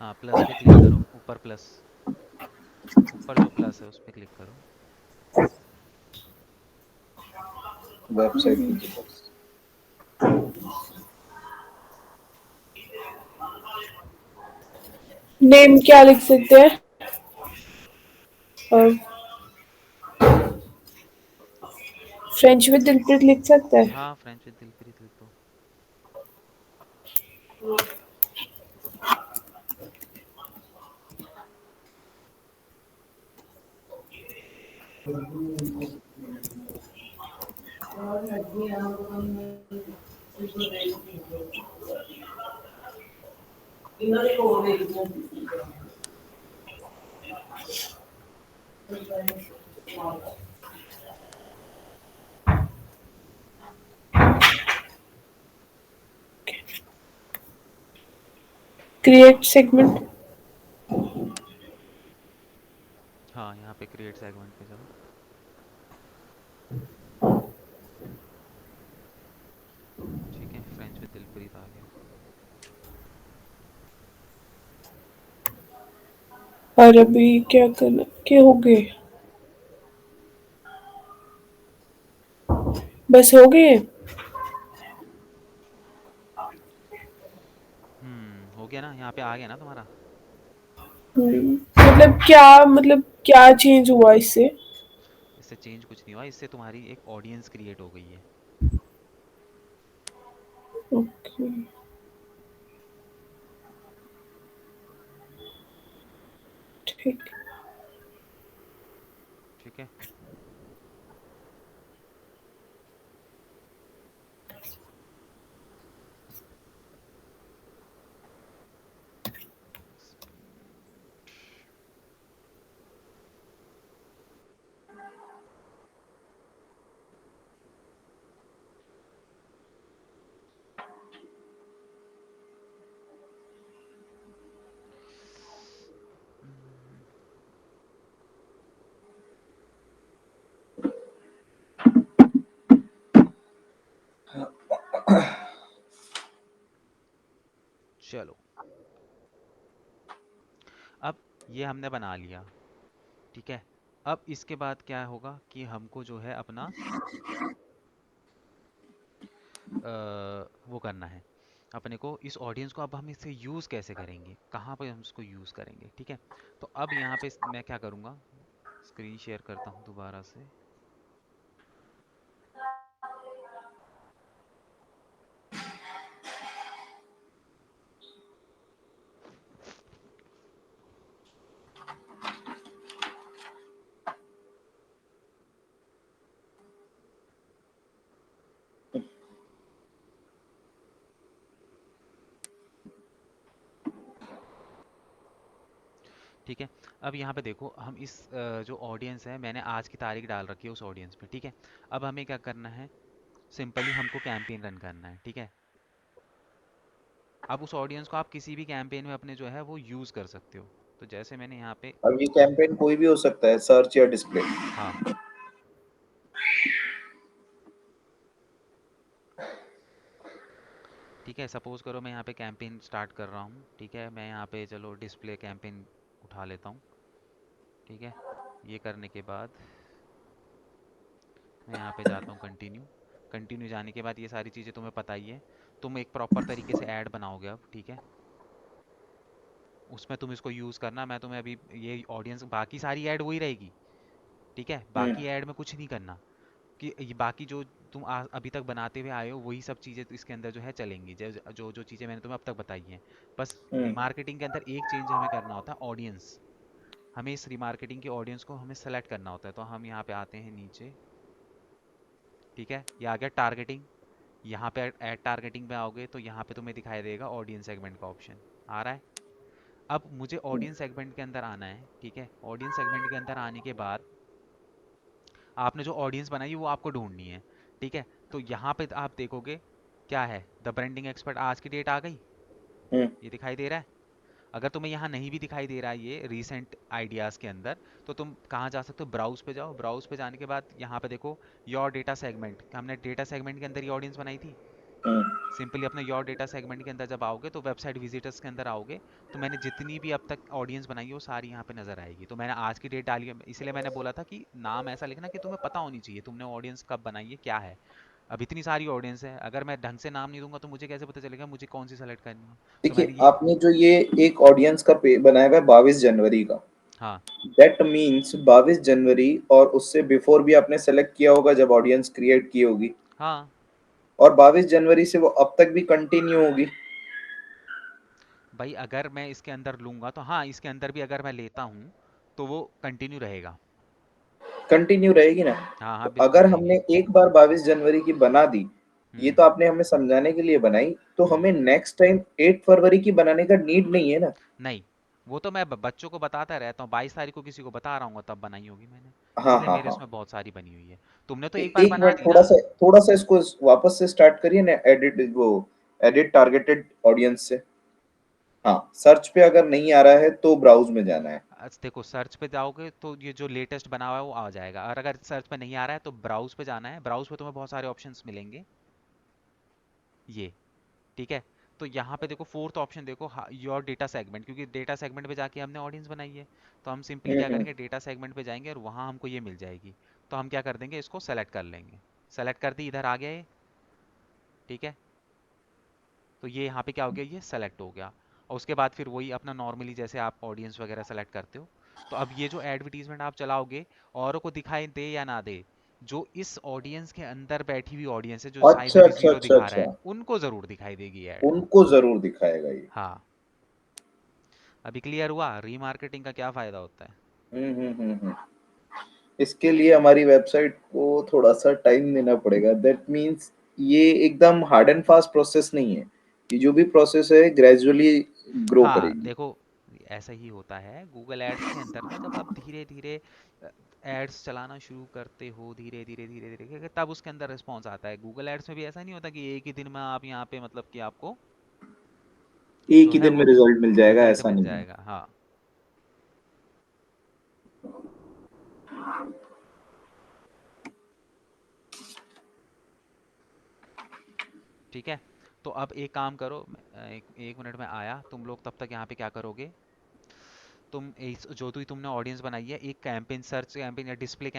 हाँ प्लस पे क्लिक करो, ऊपर प्लस, ऊपर जो प्लस है उस पे क्लिक करो। Website visitors. नेम क्या लिख सकते हैं? फ्रेंच विद दिलप्रीत लिख सकता है। हाँ, फ्रेंच विद दिलप्रीत लिख दो। Create segment. हाँ, यहाँ पे क्रिएट सेगमेंट पे जाओ। ठीक है, फ्रेंच विद दिलप्रीत आ गया। और अभी क्या करना, क्या हो गए? बस हो गए। हो गया ना, यहाँ पे आ गया ना तुम्हारा। मतलब क्या चेंज हुआ इससे? इससे चेंज कुछ नहीं हुआ, इससे तुम्हारी एक ऑडियंस क्रिएट हो गई है। ओके, ठीक। ठीक है, चलो अब ये हमने बना लिया। ठीक है, अब इसके बाद क्या होगा कि हमको जो है अपना वो करना है। अपने को इस ऑडियंस को अब हम इसे यूज़ कैसे करेंगे, कहाँ पे हम इसको यूज़ करेंगे। ठीक है, तो अब यहाँ पे मैं क्या करूँगा, स्क्रीन शेयर करता हूँ दोबारा से। ठीक है, अब यहाँ पे देखो हम इस जो ऑडियंस है, मैंने आज की तारीख डाल रखी है उस ऑडियंस पे। ठीक है, अब हमें क्या करना है, सिंपली हमको कैंपेन रन करना है। ठीक है, अब उस ऑडियंस को आप किसी भी कैंपेन में अपने जो है वो यूज़ कर सकते हो। तो जैसे मैंने यहाँ पे अब ये कैंपेन कोई भी हो सकता है, सर्च या डिस्प्ले। हाँ, ठीक है, सपोज करो मैं यहाँ पे कैंपेन स्टार्ट कर रहा हूँ। ठीक है, मैं यहाँ पे चलो डिस्प्ले कैंपेन उठा लेता हूँ। ठीक है, ये करने के बाद मैं यहाँ पे जाता हूँ कंटिन्यू। कंटिन्यू जाने के बाद ये सारी चीज़ें तुम्हें पता ही है, तुम एक प्रॉपर तरीके से ऐड बनाओगे अब। ठीक है, उसमें तुम इसको यूज़ करना। मैं तुम्हें अभी ये ऑडियंस, बाकी सारी ऐड वही रहेगी। ठीक है, बाकी ऐड में कुछ नहीं करना, कि ये बाकी जो तुम अभी तक बनाते हुए आए हो वही सब चीज़ें तो इसके अंदर जो है चलेंगी, जो जो जो चीज़ें मैंने तुम्हें अब तक बताई हैं। बस हम्म। रिमार्केटिंग के अंदर एक चेंज हमें करना होता है, ऑडियंस। हमें इस रिमार्केटिंग के ऑडियंस को हमें सेलेक्ट करना होता है। तो हम यहाँ पे आते हैं नीचे। ठीक है, ये आ गया टारगेटिंग। यहाँ पे ऐड टारगेटिंग पे आओगे तो यहाँ पे तुम्हें दिखाई देगा ऑडियंस सेगमेंट का ऑप्शन आ रहा है। अब मुझे ऑडियंस सेगमेंट के अंदर आना है। ठीक है, ऑडियंस सेगमेंट के अंदर आने के बाद आपने जो ऑडियंस बनाई है वो आपको ढूंढनी है। ठीक है, तो यहाँ पे आप देखोगे क्या है, द ब्रांडिंग एक्सपर्ट आज की डेट आ गई, हम्म। ये दिखाई दे रहा है। अगर तुम्हें यहाँ नहीं भी दिखाई दे रहा है ये रीसेंट आइडियाज़ के अंदर, तो तुम कहाँ जा सकते हो, ब्राउज पे जाओ। ब्राउज पे जाने के बाद यहाँ पे देखो योर डेटा सेगमेंट, हमने डेटा सेगमेंट के अंदर ये ऑडियंस बनाई थी। हम्म। सिंपली अपने योर डेटा सेगमेंट के अंदर जब आओगे तो वेबसाइट विजिटर्स के अंदर आओगे, तो मैंने जितनी भी अब तक ऑडियंस बनाई है वो सारी यहाँ पे नजर आएगी। तो मैंने आज की डेट डाली है, इसलिए मैंने बोला था कि नाम ऐसा लिखना कि तुम्हें पता होनी चाहिए तुमने ऑडियंस कब बनाई है, क्या है। अब इतनी सारी ऑडियंस है, अगर मैं ढंग से नाम नहीं दूंगा तो मुझे कैसे पता चलेगा मुझे कौन सी सेलेक्ट करनी है। तो देखिए, मैंने ये, आपने जो ये एक ऑडियंस का बनाया हुआ है 22 जनवरी का, हाँ दैट मीन्स 22 जनवरी और उससे बिफोर भी आपने सेलेक्ट किया होगा जब ऑडियंस क्रिएट की होगी, हाँ और 22 जनवरी से वो अब तक भी कंटिन्यू होगी। भाई, अगर मैं इसके अंदर लूंगा तो हाँ, इसके अंदर भी अगर मैं लेता हूँ तो वो कंटिन्यू रहेगा। कंटिन्यू रहेगी ना। हाँ हाँ, तो बिल्कुल अगर हमने रहेगी। एक बार 22 जनवरी की बना दी, ये हम्म। तो आपने हमें समझाने के लिए बनाई, तो हमें हम्म। नेक्स्ट टाइम 8 फरवरी की बनाने का नीड नहीं है ना। नहीं, वो तो मैं बच्चों को बताता रहता हूँ, 22 तारीख को किसी को बता रहा हूँ तब बनाई होगी मैंने। हाँ इसलिए हाँ मेरे हाँ। उसमें बहुत सारी बनी हुई है। तुमने तो एक बार एक बना मिनट, दी ना। थोड़ा सा इसको वापस से स्टार्ट करिए ना, एडिट वो एडिट टारगेटेड ऑडियंस से। हाँ, सर्च पे अगर नहीं आ रहा है तो ब्राउज में जाना है। आज देखो, सर्च पे जाओगे तो ये जो लेटेस्ट बना हुआ है वो आ जाएगा, और अगर सर्च पे नहीं आ रहा है तो ब्राउज पे जाना है। ब्राउज पे तुम्हें बहुत सारे ऑप्शंस मिलेंगे, ये, ठीक है। तो यहाँ पे देखो, फोर्थ ऑप्शन देखो, योर डेटा सेगमेंट, क्योंकि डेटा सेगमेंट पे जाके हमने ऑडियंस बनाई है। तो हम सिंपली क्या हम्म। करेंगे, डेटा सेगमेंट पे जाएंगे और वहाँ हमको ये मिल जाएगी। तो हम क्या कर देंगे, इसको सेलेक्ट कर लेंगे। सेलेक्ट कर दी, इधर आ गया ये, ठीक है। तो ये यहाँ पे क्या हो गया, ये सेलेक्ट हो गया। और उसके बाद फिर वही अपना नॉर्मली जैसे आप ऑडियंस वगैरह सेलेक्ट करते हो। तो अब ये जो एडवर्टीजमेंट आप चलाओगे, औरों को दिखाई दे या ना दे, जो इस ऑडियंस के अंदर बैठी हुई ऑडियंस है, जो साइज अच्छा अभी अच्छा जीरो अच्छा दिखा रहा है, अच्छा, उनको जरूर दिखाई देगी ऐड। उनको जरूर दिखाएगा ये। हाँ, अभी क्लियर हुआ रीमार्केटिंग का क्या फायदा होता है। हम्म। इसके लिए हमारी वेबसाइट को थोड़ा सा टाइम देना पड़ेगा। दैट मीन्स ये एकदम हार्ड एंड फास्ट प्रोसेस नहीं है, ये जो भी प्रोसेस है ग्रेजुअली ग्रो हाँ करेगी। देखो, ऐसा ही होता है गूगल एड्स के अंदर ना, जब आप धीरे धीरे एड्स चलाना शुरू करते हो, धीरे धीरे धीरे धीरे करके, तब उसके अंदर रिस्पॉन्स आता है। गूगल एड्स में भी ऐसा नहीं होता कि एक ही दिन में आप यहाँ पे मतलब कि आपको एक जो ही है दिन में वो रिजल्ट मिल जाएगा, रिजल्ट ऐसा मिल नहीं है। जाएगा। हाँ, ठीक है। तो अब एक काम करो, एक मिनट में आया, तुम लोग तब तक यहाँ पे क्या करोगे, तुम जो तुमने ऑडियंस बनाई है, एक कैंपेन, सर्च कैंपेन या डिस्प्ले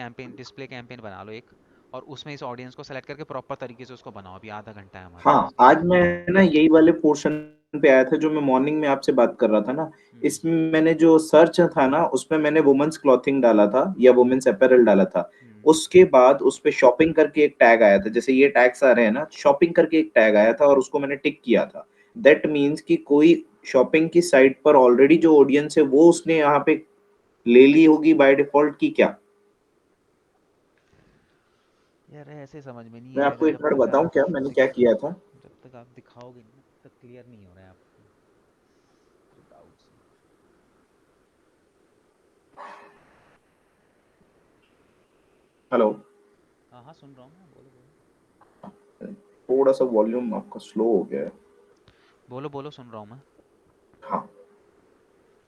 कैंपेन बना लो एक, और उसमें इस ऑडियंस को सेलेक्ट करके प्रॉपर तरीके से उसको बनाओ। अभी आधा घंटा है हमारे हाँ, पास। आज मैं ना यही वाले पोर्शन पे आया था जो मैं मॉर्निंग में आपसे बात कर रहा था ना। हम्म। इसमें मैंने जो सर्च था ना, उसमें मैंने वुमेन्स क्लॉथिंग डाला था या वुमेन्स अपैरल डाला था। हम्म। उसके बाद उस पे शॉपिंग करके एक टैग आया था, जैसे ये टैग्स आ रहे हैं ना, शॉपिंग करके एक टैग आया था और उसको मैंने टिक किया था। दैट मीन्स कि कोई शॉपिंग की साइट पर ऑलरेडी जो ऑडियंस है वो उसने यहाँ पे ले ली होगी बाय डिफॉल्ट की क्या। यार ऐसे समझ में नहीं मैं आएगा आपको एक जब मिनट तक बताऊं आप क्या मैंने क्या किया था। जब तक आप दिखाओगे नहीं ना, तब तक क्लियर नहीं हो रहा है आपको जो डाउट्स हैं। हेलो। हाँ हाँ, सुन रहा हूँ मैं, बोलो बोलो। थोड़ा सा वॉल्यूम आपका स्लो हो गया है। बोलो बोलो, सुन रहा हूँ मैं। हाँ,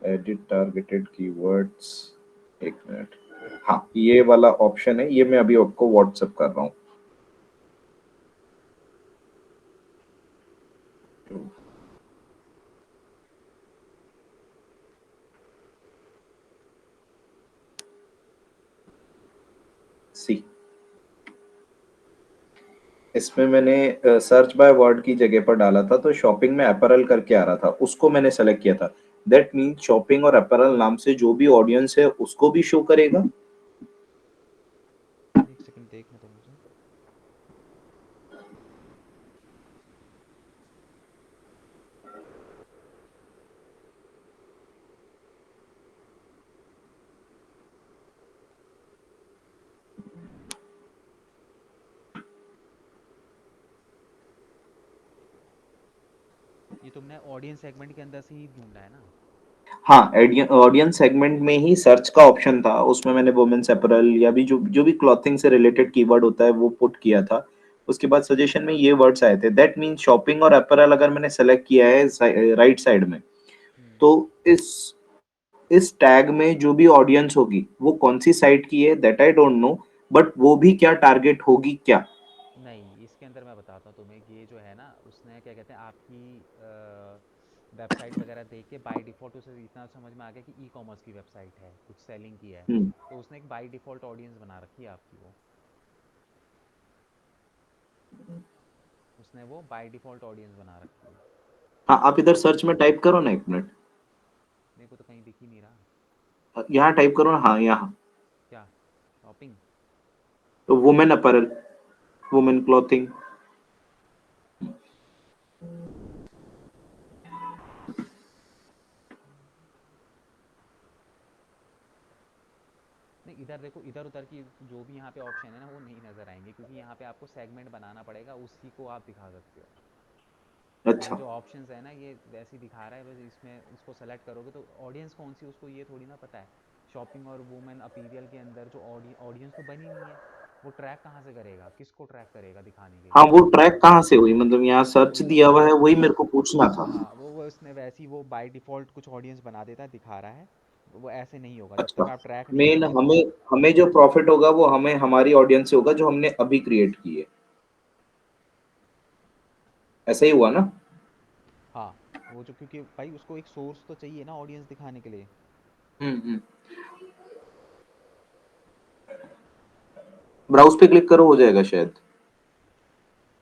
एडिट टारगेटेड कीवर्ड्स, एक मिनट। हाँ, ये वाला ऑप्शन है, ये मैं अभी आपको व्हाट्सएप कर रहा हूँ। सी, इसमें मैंने सर्च बाय वर्ड की जगह पर डाला था, तो शॉपिंग में अपैरल करके आ रहा था, उसको मैंने सेलेक्ट किया था। दैट मीन्स शॉपिंग और अपैरल नाम से जो भी ऑडियंस है उसको भी शो करेगा। एक सेकंड देखने दो मुझे। ये तुमने ऑडियंस सेगमेंट के अंदर से ही ढूंढा है ना। हाँ, ऑडियंस सेगमेंट में ही सर्च का ऑप्शन था, उसमें मैंने वुमेन्स अपैरल या भी जो भी क्लॉथिंग से रिलेटेड कीवर्ड होता है वो पुट किया था। उसके बाद सजेशन में ये वर्ड्स आए थे। दैट मीन्स शॉपिंग और अपैरल अगर मैंने सेलेक्ट किया है राइट साइड में, हम्म। तो इस टैग में जो भी ऑडियंस होगी वो कौन सी साइट की है that I don't know, but वो भी क्या टारगेट होगी क्या। नहीं, इसके अंदर मैं बताता हूँ तुम्हें, ये जो है ना, उसने क्या कहते हैं आपकी वेबसाइट वगैरह देख के बाय डिफ़ॉल्ट उसे इतना समझ में आ गया कि ई कॉमर्स की वेबसाइट है, कुछ सेलिंग की है। हम्म। तो उसने एक बाय डिफ़ॉल्ट ऑडियंस बना रखी है आपकी, वो उसने वो बाय डिफ़ॉल्ट ऑडियंस बना रखी है। हाँ, आप इधर सर्च में टाइप करो ना, एक मिनट। मेरे को तो कहीं दिख ही नहीं रहा। यहाँ टाइप करो ना, हाँ यहाँ, क्या शॉपिंग? तो वुमेन अपैरल, वुमेन क्लॉथिंग। नहीं, इधर देखो, इधर उधर की जो भी यहाँ पे ऑप्शन है ना वो नहीं नज़र आएंगे, क्योंकि यहाँ पे आपको सेगमेंट बनाना पड़ेगा, उसी को आप दिखा सकते हो। ये अच्छा, जो ऑप्शंस है ना ये वैसे ही दिखा रहा है, बस इसमें इसको सेलेक्ट करोगे तो ऑडियंस कौन सी उसको ये थोड़ी ना पता है। शॉपिंग और वुमेन अपीरियल के अंदर जो ऑडियंस तो बनी नहीं है, वो ट्रैक कहाँ से करेगा, किसको ट्रैक करेगा दिखाने के हाँ लिए? वो ट्रैक कहाँ से हुई, मतलब यहाँ सर्च वही दिया हुआ है, वही वो मेरे को पूछना था। हाँ, वो उसने वैसे ही वो बाय डिफ़ॉल्ट कुछ ऑडियंस बना देता है, दिखा रहा है। वो ऐसे नहीं होगा जब अच्छा, तक आप ट्रैक नहीं मेन करोगे। हमें हमें जो प्रॉफिट होगा वो हमें हमारी ऑडियंस से होगा जो हमने अभी क्रिएट की है, ऐसा ही हुआ ना? हाँ, वो जो, क्योंकि भाई उसको एक सोर्स तो चाहिए ना ऑडियंस दिखाने के लिए। हम्म। ब्राउज पे क्लिक करो, हो जाएगा शायद।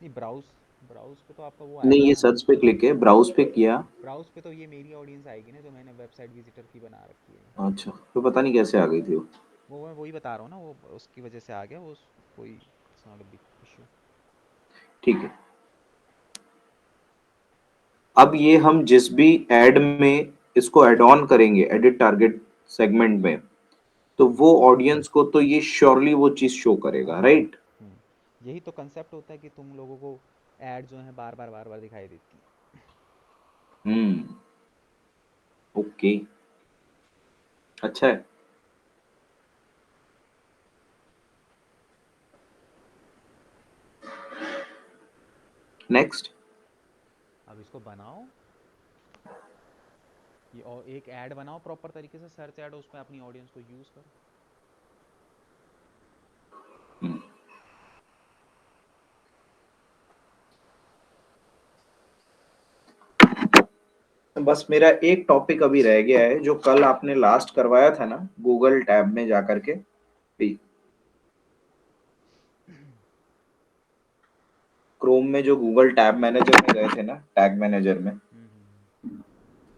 नहीं, ब्राउज़ ब्राउज़ पे तो आपका वो नहीं, आएगा ये ना। सर्च पे क्लिक है, ब्राउज पे किया। ब्राउज़ पे तो ये मेरी ऑडियंस आएगी ना, जो मैंने वेबसाइट विजिटर की बना रखी है। अच्छा, तो पता नहीं कैसे आ गई थी वो। वो मैं वही बता रहा हूँ ना, वो उसकी वजह से आ गया वो, कोई it's not a big issue. ठीक है, अब ये हम जिस भी एड में इसको ऐड ऑन करेंगे, एडिट टारगेट सेगमेंट में, तो वो ऑडियंस को तो ये श्योरली वो चीज शो करेगा, हाँ। राइट? यही तो कंसेप्ट होता है कि तुम लोगों को ऐड जो है बार बार दिखाई देती है। हम्म। ओके, अच्छा है। नेक्स्ट। अब इसको बनाओ, ये और एक ऐड बनाओ प्रॉपर तरीके से, सर्च ऐड, उसमें अपनी ऑडियंस को यूज़ करो। बस मेरा एक टॉपिक अभी रह गया है, जो कल आपने लास्ट करवाया था ना गूगल टैब में जाकर के। क्रोम में जो गूगल टैब मैनेजर में गए थे ना, टैग मैनेजर में,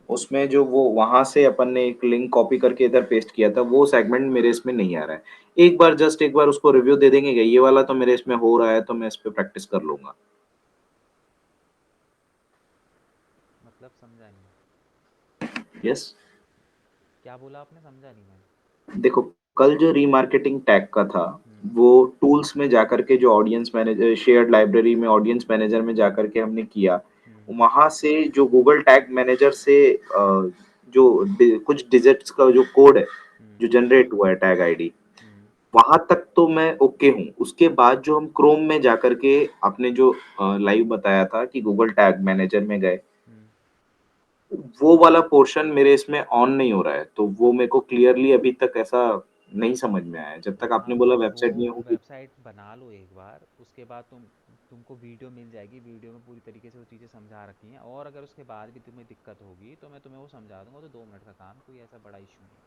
उसमें जो वो वहां से अपन ने एक लिंक कॉपी करके इधर पेस्ट किया था, वो सेगमेंट मेरे इसमें नहीं आ रहा है। एक बार जस्ट एक बार उसको रिव्यू दे देंगे क्या? ये वाला तो मेरे इसमें हो रहा है, तो मैं इस पे प्रैक्टिस कर लूंगा। मतलब समझा नहीं। यस। क्या बोला आपने, समझा नहीं मैं। देखो, कल जो रीमार्केटिंग टैग का था, हम्म। वो टूल्स में जाकर के जो ऑडियंस मैनेजर, शेयर्ड लाइब्रेरी में ऑडियंस मैनेजर में जाकर के हमने किया, हम्म। वहां से जो गूगल टैग मैनेजर से जो कुछ डिजिट्स का जो कोड है हम्म। जो जनरेट हुआ है टैग आईडी, हम्म। वहां तक तो मैं ओके हूँ। उसके बाद जो हम क्रोम में जाकर के आपने जो लाइव बताया था कि गूगल टैग मैनेजर में गए, हम्म। वो वाला पोर्शन मेरे इसमें ऑन नहीं हो रहा है, तो वो मेरे को क्लियरली अभी तक ऐसा नहीं समझ में आया, जब तक आपने आप बोला वो वेबसाइट नहीं होगी। वेबसाइट बना लो एक बार, उसके बाद तुमको वीडियो मिल जाएगी, वीडियो में पूरी तरीके से वो चीज़ें समझा रखी हैं, और अगर उसके बाद भी तुम्हें दिक्कत होगी तो मैं तुम्हें वो समझा दूंगा, तो 2 मिनट का काम, कोई ऐसा बड़ा इशू नहीं है।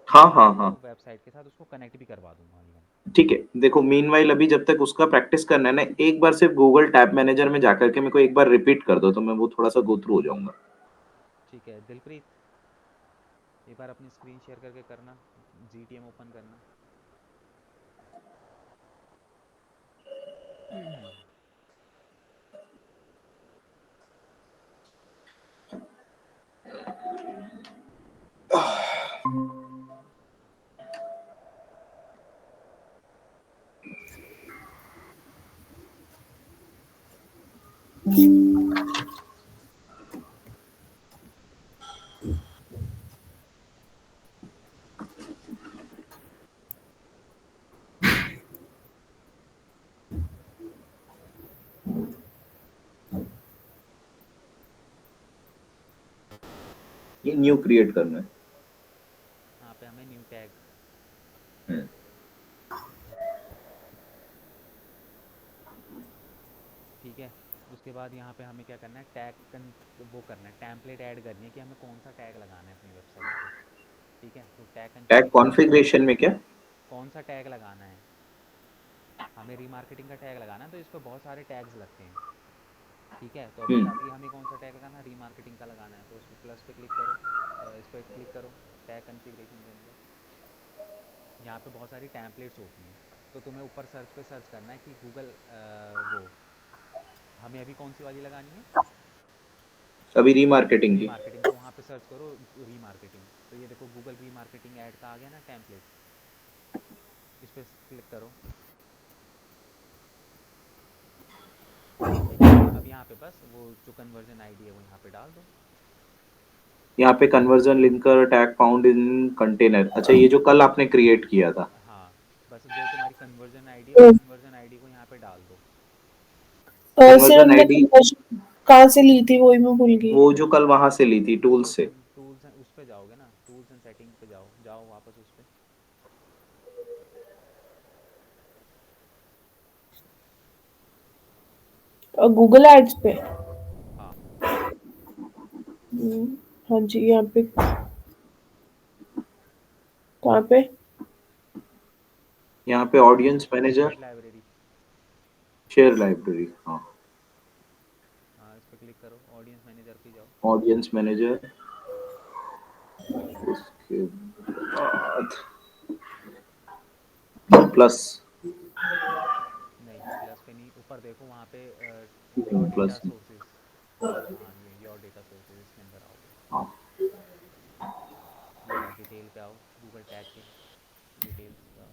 हाँ मैं हाँ तुम्हें हाँ, वो वेबसाइट के साथ उसको कनेक्ट भी करवा दूंगा इवन। ठीक है। देखो, मीनवाइल अभी जब तक उसका प्रैक्टिस करना है ना, एक बार सिर्फ गूगल टैब मैनेजर में जाकर के मेरे को एक बार रिपीट कर दो, तो मैं वो थोड़ा सा गो थ्रू हो जाऊंगा। ठीक है दिलप्रीत, एक बार अपनी स्क्रीन शेयर करके करना, GTM ओपन करना। ये न्यू क्रिएट करना है। यहाँ पे हमें न्यू टैग, हम्म। ठीक है। उसके बाद यहाँ पे हमें क्या करना है, वो करना है, टेम्पलेट ऐड करनी है कि हमें कौन सा टैग लगाना है अपनी वेबसाइट पे। ठीक है, तो टैग टैग कॉन्फ़िगरेशन में कॉन्फ़िगरेशन में क्या? कौन सा टैग लगाना है, हमें रीमार्केटिंग का टैग लगाना है, तो इस पर बहुत सारे टैग्स लगते हैं। ठीक है, तो अभी हम्म। अभी हमें कौन सा टैग लगाना है, रीमार्केटिंग का लगाना है, तो उस पर प्लस पे क्लिक करो, इस पर क्लिक करो। टैग कॉन्फ़िगरेशन के अंदर यहाँ पे बहुत सारी टैम्पलेट्स होती हैं, तो तुम्हें ऊपर सर्च पे सर्च करना है कि गूगल वो हमें अभी कौन सी वाली लगानी है, अभी रीमार्केटिंग की। रीमार्केटिंग। तो वहाँ पे सर्च करो रीमार्केटिंग, तो ये देखो गूगल रीमार्केटिंग ऐड का आ गया ना टेम्पलेट, इस पर क्लिक करो। ठीक है, अब यहाँ पे बस वो जो कन्वर्जन आईडी है वो यहाँ पे डाल दो। यहाँ पे conversion linker tag found in container, अच्छा ये जो कल आपने क्रिएट किया था। हाँ, बस जो तुम्हारी कन्वर्जन आईडी है वो कन्वर्जन आईडी को यहाँ पे डाल दो। सर कन्वर्जन हमने आईडी conversion कहाँ से ली थी वही मैं भूल गई। वो जो कल वहां से ली थी टूल टूल्स से। एंड उस पे जाओगे ना, टूल्स एंड सेटिंग पे जाओ, जाओ वापस उस पे। गूगल एड्स पे। हाँ, हम्म, हाँ जी यहाँ पे कहाँ पे। यहाँ पे audience manager, share library. Share library, हाँ। हाँ, इस पे क्लिक करो, ऑडियंस मैनेजर पे जाओ। ऑडियंस मैनेजर, उसके बाद प्लस। नहीं, प्लस पे नहीं, ऊपर देखो वहाँ पे योर डेटा प्लस में, सोर्सेज। हाँ, ये योर डेटा सोर्सेज, इसके अंदर आओगे। हाँ। ये रहा, डिटेल पे आओ, गूगल टैग के डिटेल्स पे आओ।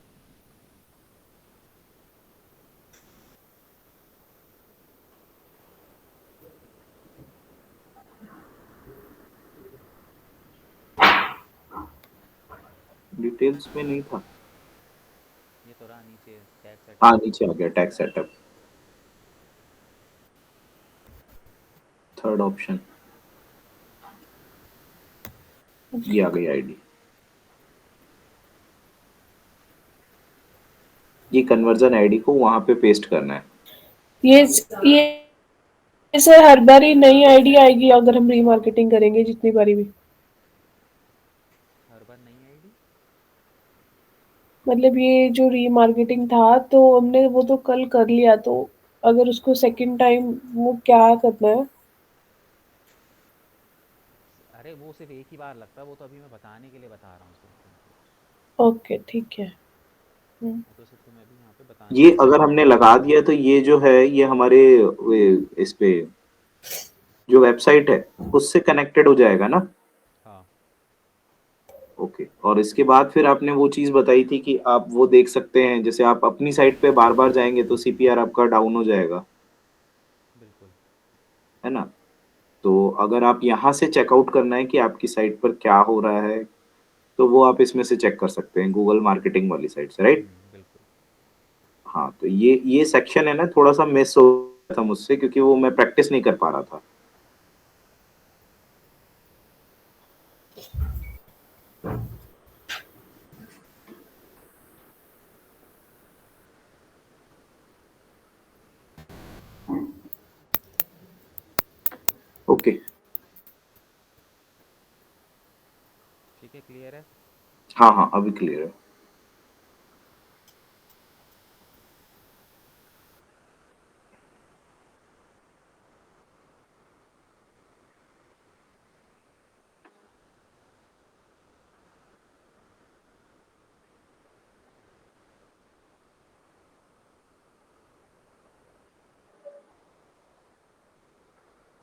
डिटेल्स में नहीं था। ये तो रहा नीचे, टैग हाँ सेटअप। नीचे आ गया टैग सेटअप, थर्ड ऑप्शन, ये आ गई आईडी। ये कन्वर्जन आईडी को वहां पे पेस्ट करना है। ये ये सर हर बार ही नई आईडी आएगी अगर हम रीमार्केटिंग करेंगे जितनी बारी भी। हर बार नई आईडी? मतलब ये जो रीमार्केटिंग था तो हमने वो तो कल कर लिया, तो अगर उसको सेकंड टाइम वो क्या करना है। अरे वो सिर्फ एक ही बार लगता है, वो तो अभी मैं बताने के लिए बता रहा हूँ सिर्फ तुमको। ओके ठीक है। वो तो सिर्फ तुम्हें अभी यहाँ पे बताने ये के लिए अगर बता रहा हमने हूँ। लगा दिया तो ये जो है ये हमारे इस पे जो वेबसाइट है उससे कनेक्टेड हो जाएगा ना। हाँ, ओके, और इसके बाद फिर आपने वो चीज बताई थी कि आप वो देख सकते हैं, जैसे आप अपनी साइट पे बार बार जाएंगे तो सीपीआर आपका डाउन हो जाएगा, बिल्कुल। है ना। तो अगर आप यहाँ से चेकआउट करना है कि आपकी साइट पर क्या हो रहा है, तो वो आप इसमें से चेक कर सकते हैं गूगल मार्केटिंग वाली साइट से, राइट। बिल्कुल। हाँ, तो ये सेक्शन है ना, थोड़ा सा मिस हो गया था मुझसे क्योंकि वो मैं प्रैक्टिस नहीं कर पा रहा था। ओके। ठीक है, क्लियर है। हाँ हाँ, अभी क्लियर है।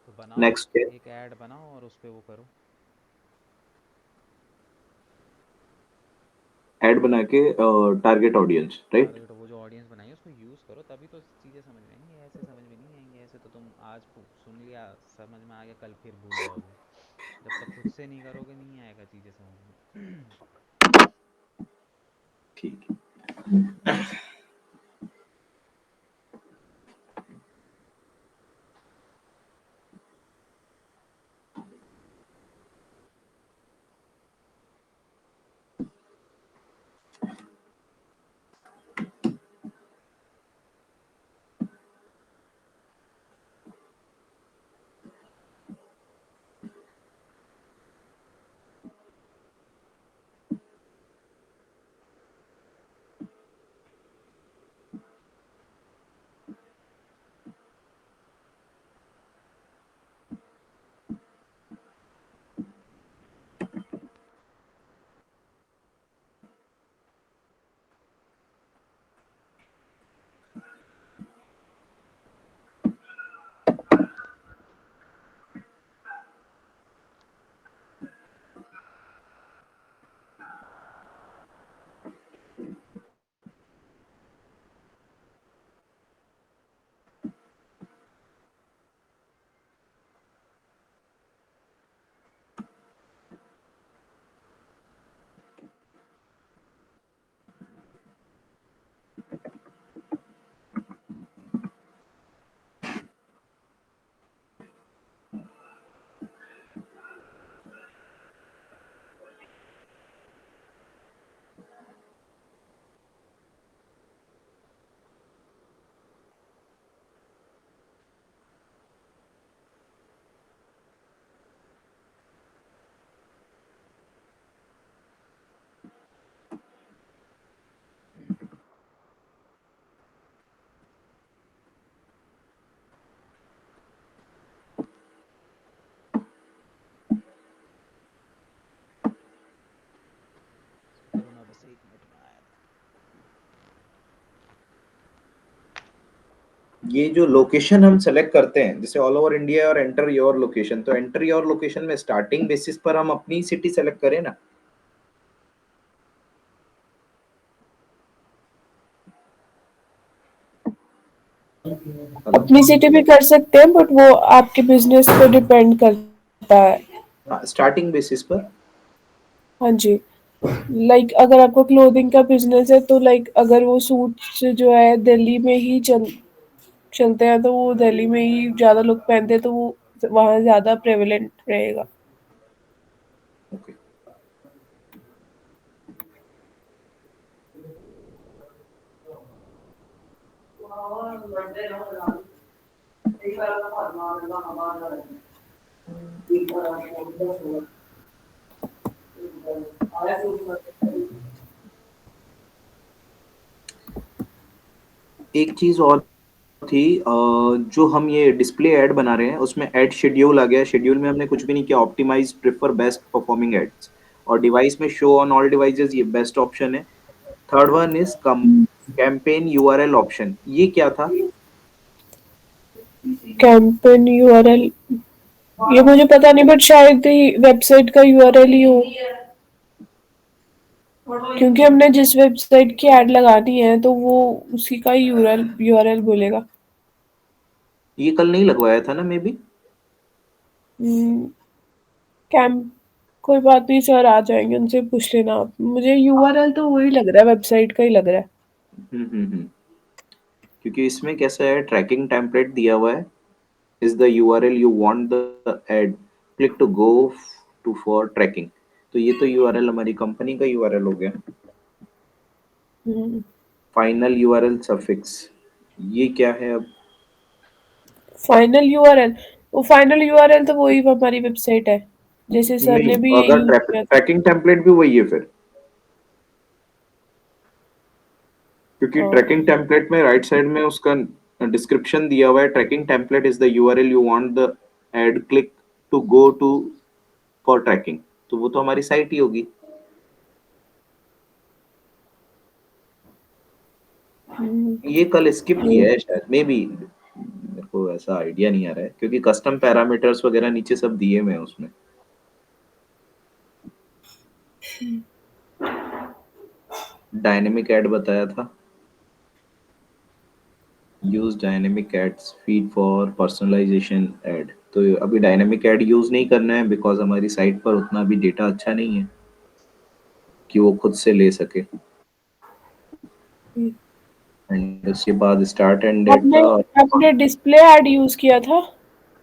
तो बनाओ, नेक्स्ट है, एक ऐड बनाओ और उस पे वो करो। ऐड बना के टारगेट ऑडियंस, राइट। टारगेट, वो जो ऑडियंस बनाई है उसको यूज़ करो, तभी तो चीज़ें समझ में आएंगी, ऐसे समझ में नहीं आएंगी। ऐसे तो तुम आज सुन लिया, समझ में आ गया, कल फिर भूल जाओगे। जब तक खुद से नहीं करोगे नहीं आएगा चीज़ें समझ में। ठीक है। ये जो लोकेशन हम सेलेक्ट करते हैं जैसे ऑल ओवर इंडिया और एंटर योर लोकेशन, तो एंटर योर लोकेशन में स्टार्टिंग बेसिस पर हम अपनी सिटी सेलेक्ट करें ना। हेलो। अपनी सिटी भी कर सकते हैं बट वो आपके बिजनेस पे डिपेंड करता है। हाँ, स्टार्टिंग बेसिस पर। हाँ जी। लाइक अगर आपको क्लोथिंग का बिजनेस है तो लाइक अगर वो सूट्स जो है दिल्ली में ही चलते हैं तो वो दिल्ली में ही ज्यादा लोग पहनते हैं तो वो वहाँ ज्यादा प्रेवलेंट रहेगा। ओके। एक चीज और थी, जो हम ये डिस्प्ले ऐड बना रहे हैं उसमें ऐड शेड्यूल आ गया। शेड्यूल में हमने कुछ भी नहीं किया, optimize prefer best performing ads, और डिवाइस में शो ऑन ऑल डिवाइसेस, ये बेस्ट ऑप्शन है। Third one is campaign URL option, ये क्या था? कैंपेन यूआरएल ये मुझे पता नहीं बट शायद वेबसाइट का यूआरएल ही हो, क्योंकि हमने जिस वेबसाइट की ऐड लगानी है तो वो उसी का ही यूआरएल बोलेगा। ये कल नहीं लगवाया था ना मे बी? कैंप कोई बात नहीं सर, आ जाएंगे, उनसे पूछ लेना आप। मुझे यूआरएल तो वही लग रहा है, वेबसाइट का ही लग रहा है। हम्म। क्योंकि इसमें कैसा है, ट्रैकिंग टेम्पलेट दिया हुआ है, is the URL you want the ad, click to go to for tracking। तो ये तो URL हमारी कंपनी का URL हो गया। फाइनल URL सफिक्स, ये क्या है अब? फाइनल यूआरएल, वो फाइनल यूआरएल तो वही हमारी वेबसाइट है, जैसे सर नहीं, ने भी अगर यूज किया था। ट्रैकिंग टेम्पलेट भी वही है फिर, क्योंकि ट्रैकिंग टेम्पलेट में राइट साइड में उसका डिस्क्रिप्शन दिया हुआ है, tracking template is the URL you want the ad click to go to for tracking, तो वो तो हमारी साइट ही होगी। ये कल स्किप किया है शायद, मे बी, मेरे को ऐसा आइडिया नहीं आ रहा है, क्योंकि कस्टम पैरामीटर्स वगैरह नीचे सब दिए हुए हैं उसमें। डायनेमिक ऐड बताया था, use dynamic ads feed for personalization ad, तो अभी डायनेमिक ऐड यूज नहीं करना है बिकॉज हमारी साइट पर उतना भी डेटा अच्छा नहीं है कि वो खुद से ले सके। एंड उसके बाद स्टार्ट एंड डेट आपने था। आपने डिस्प्ले ऐड यूज किया था?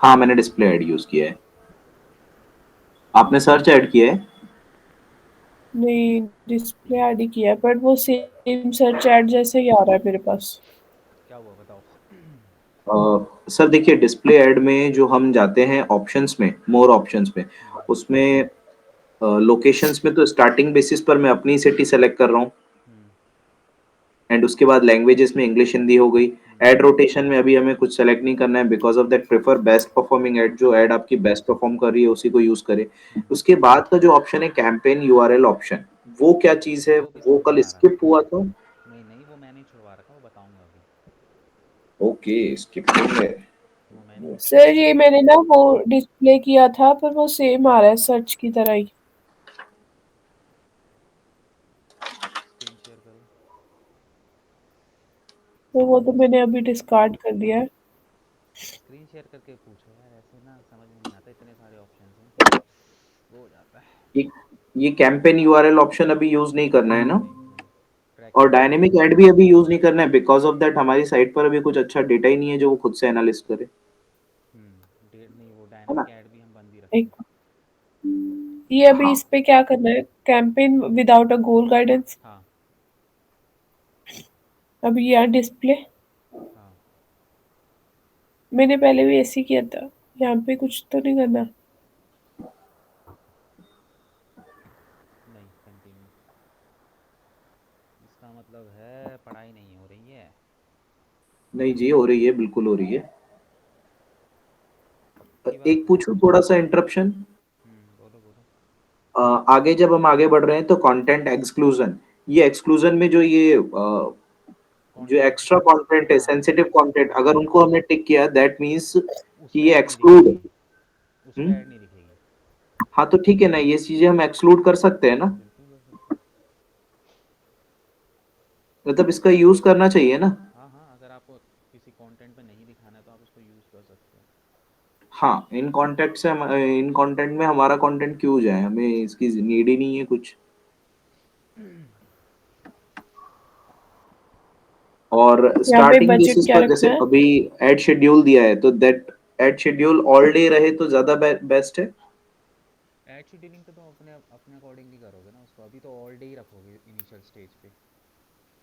हाँ, मैंने डिस्प्ले ऐड यूज किया है। आपने सर्च ऐड किया है? नहीं, डिस्प्ले ऐड ही किया है बट वो सेम सर्च ऐड जैसे ही आ रहा है मेरे पास। क्या हुआ बताओ। सर देखिए, डिस्प्ले ऐड में जो हम जाते हैं ऑप्शंस में, मोर ऑप्शंस में, उसमें लोकेशंस में तो स्टार्टिंग बेसिस पर मैं अपनी सिटी सेलेक्ट कर रहा हूँ, एंड उसके बाद लैंग्वेजेस में इंग्लिश हिंदी हो गई। एड रोटेशन में अभी हमें कुछ सेलेक्ट नहीं करना है, because of that prefer best performing ad, जो एड आपकी बेस्ट परफॉर्म कर रही है उसी को यूज करे। उसके बाद का जो ऑप्शन है कैंपेन यूआरएल ऑप्शन, वो क्या चीज है? वो वो इसमें नहीं कल आ रहा। स्किप हुआ था। नहीं नहीं, वो मैंने ही छुड़वा रखा, वो बताऊंगा अभी। ओके, स्किप हो गया। वो मैंने ही सर छुड़वाया ये है। मैंने ना वो डिस्प्ले किया था पर वो सेम आ रहा है सर्च की तरह ही। स्क्रीन शेयर करो। तो वो तो मैंने अभी डिस्कार्ड कर दिया है। स्क्रीन शेयर करके पूछो यार, ऐसे ना समझ में नहीं आता, इतने सारे ऑप्शंस हैं कि वो हो जाता है। ये ये कैंपेन यूआरएल ऑप्शन अभी यूज नहीं करना है नहीं ना? नहीं नहीं। और tracking template dynamic use ad भी करना है। अभी यूज नहीं करना है, बिकॉज ऑफ दैट हमारी साइट पर अभी कुछ अच्छा डेटा ही नहीं है जो वो खुद से एनालिस्ट करे, डेट नहीं, वो है ना? डायनेमिक ऐड भी हम बंद ही रखेंगे। एक ये अभी हाँ। इस पे क्या करना है, campaign without a goal guidance. हाँ अभी यार डिस्प्ले हाँ। मैंने पहले भी ऐसे ही किया था, यहाँ पे कुछ तो नहीं करना। नहीं, कंटिन्यू। इसका मतलब है पढ़ाई नहीं हो रही है। नहीं जी, हो रही है, बिल्कुल हो रही है। पक्की बात। एक पूछूं, थोड़ा सा इंटरप्शन। बोलो बोलो। आगे जब हम आगे बढ़ रहे हैं तो कंटेंट एक्सक्लूजन, ये एक्सक्लूजन में जो ये जो कंटेंट एक्स्ट्रा कंटेंट है, हाँ सेंसिटिव कंटेंट, अगर उनको हमने टिक किया दैट मींस उस कि पे ये ऐड नहीं एक्सक्लूड दिखेगी, उस पे है। ऐड नहीं दिखेगी। हाँ तो ठीक है ना, ये चीजें हम एक्सक्लूड कर सकते हैं ना, बिल्कुल कर सकते हैं। मतलब इसका यूज करना चाहिए ना। हाँ हाँ, अगर आपको किसी कंटेंट पे नहीं दिखाना है तो आप उसको यूज़ कर सकते हो। हाँ, इन कॉन्टेक्ट से इन कंटेंट में हमारा कंटेंट क्यों जाए, हमें इसकी नीड ही नहीं है कुछ। और यहाँ पे स्टार्टिंग बजट बेसिस क्या पर रखना जैसे है? अभी एड शेड्यूल दिया है तो that ad schedule all day रहे तो ज्यादा बेस्ट है। एड शेड्यूलिंग तो तुम अपने अपने अकॉर्डिंगली करोगे ना उसको, अभी तो ऑल डे ही रखोगे इनिशियल स्टेज पे।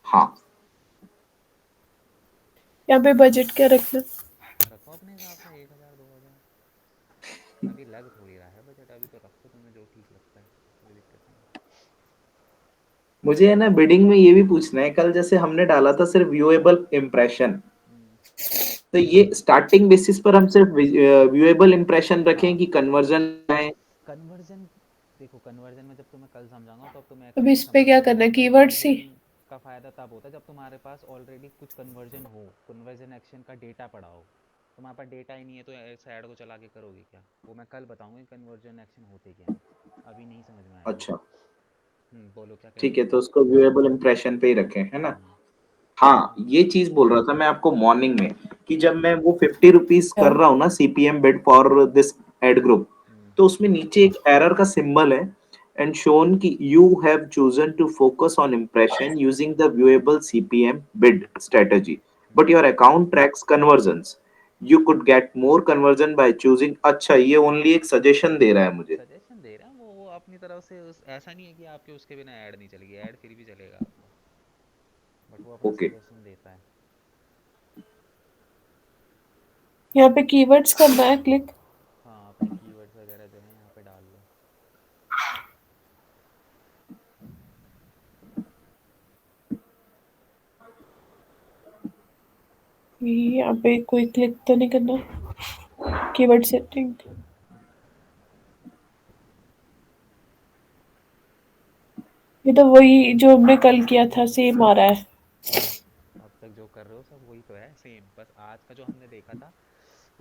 हाँ, यहाँ पे बजट क्या रखना है? रखो अपने हिसाब से 1000 2000, अभी लग थोड़ी रहा है बजट, अभी तो रखो तुम्हें जो ठीक लगता है, कोई दिक्कत नहीं। मुझे है ना बिडिंग में ये भी पूछना है, कल जैसे हमने डाला था सिर्फ व्यूएबल इम्प्रेशन, हम्म, तो ये स्टार्टिंग बेसिस पर हम सिर्फ व्यूएबल इम्प्रेशन रखें हाँ कि कन्वर्जन आए। कन्वर्जन, देखो कन्वर्जन में जब तुम्हें कल समझाऊंगा तब तुम्हें अब एक्चुअली इस पे समझ क्या में करना आएगा। है, कीवर्ड्स ही? कन्वर्जन का फ़ायदा तब होता है जब तुम्हारे पास ऑलरेडी कुछ कन्वर्जन हो, कन्वर्जन एक्शन का डेटा पड़ा हो। तुम्हारे पास डेटा ही नहीं है तो इस ऐड को चला के करोगे क्या? वो मैं कल बताऊंगा कन्वर्जन एक्शन होते क्या हैं, अभी नहीं समझ में आएगा। अच्छा, बोलो क्या कह रहे ठीक थे। है, तो उसको व्यूएबल इम्प्रेशन पे ही रखें, है ना। हम्म, हाँ, ये चीज बोल रहा था मैं आपको मॉर्निंग में, कि जब मैं वो 50 रुपीज क्या? कर रहा हूँ ना CPM bid for this ad group, hmm, तो उसमें नीचे एक एरर का सिंबल है, एंड शोन कि you have chosen to focus on impression using the viewable CPM bid strategy, but hmm. Your account tracks conversions, you could get more conversion by choosing. अच्छा, ये only एक suggestion दे रहा है मुझे। Suggestion दे रहे हैं वो अपनी तरफ से ऐसा नहीं है कि आपके उसके बिना ऐड नहीं चलेगी, ऐड फिर भी चलेगा आपका, बट वो अपना ओके, सजेशन देता है। यहाँ पे कीवर्ड्स करना है क्लिक? हाँ अपने कीवर्ड्स वगैरह जो है यहाँ पे डाल लो। यहाँ पे कोई क्लिक तो नहीं करना, कीवर्ड सेटिंग। ये तो वही जो हमने कल किया था, सेम आ रहा है। अब तक जो कर रहे हो सब वही तो है सेम, बस आज का जो हमने देखा था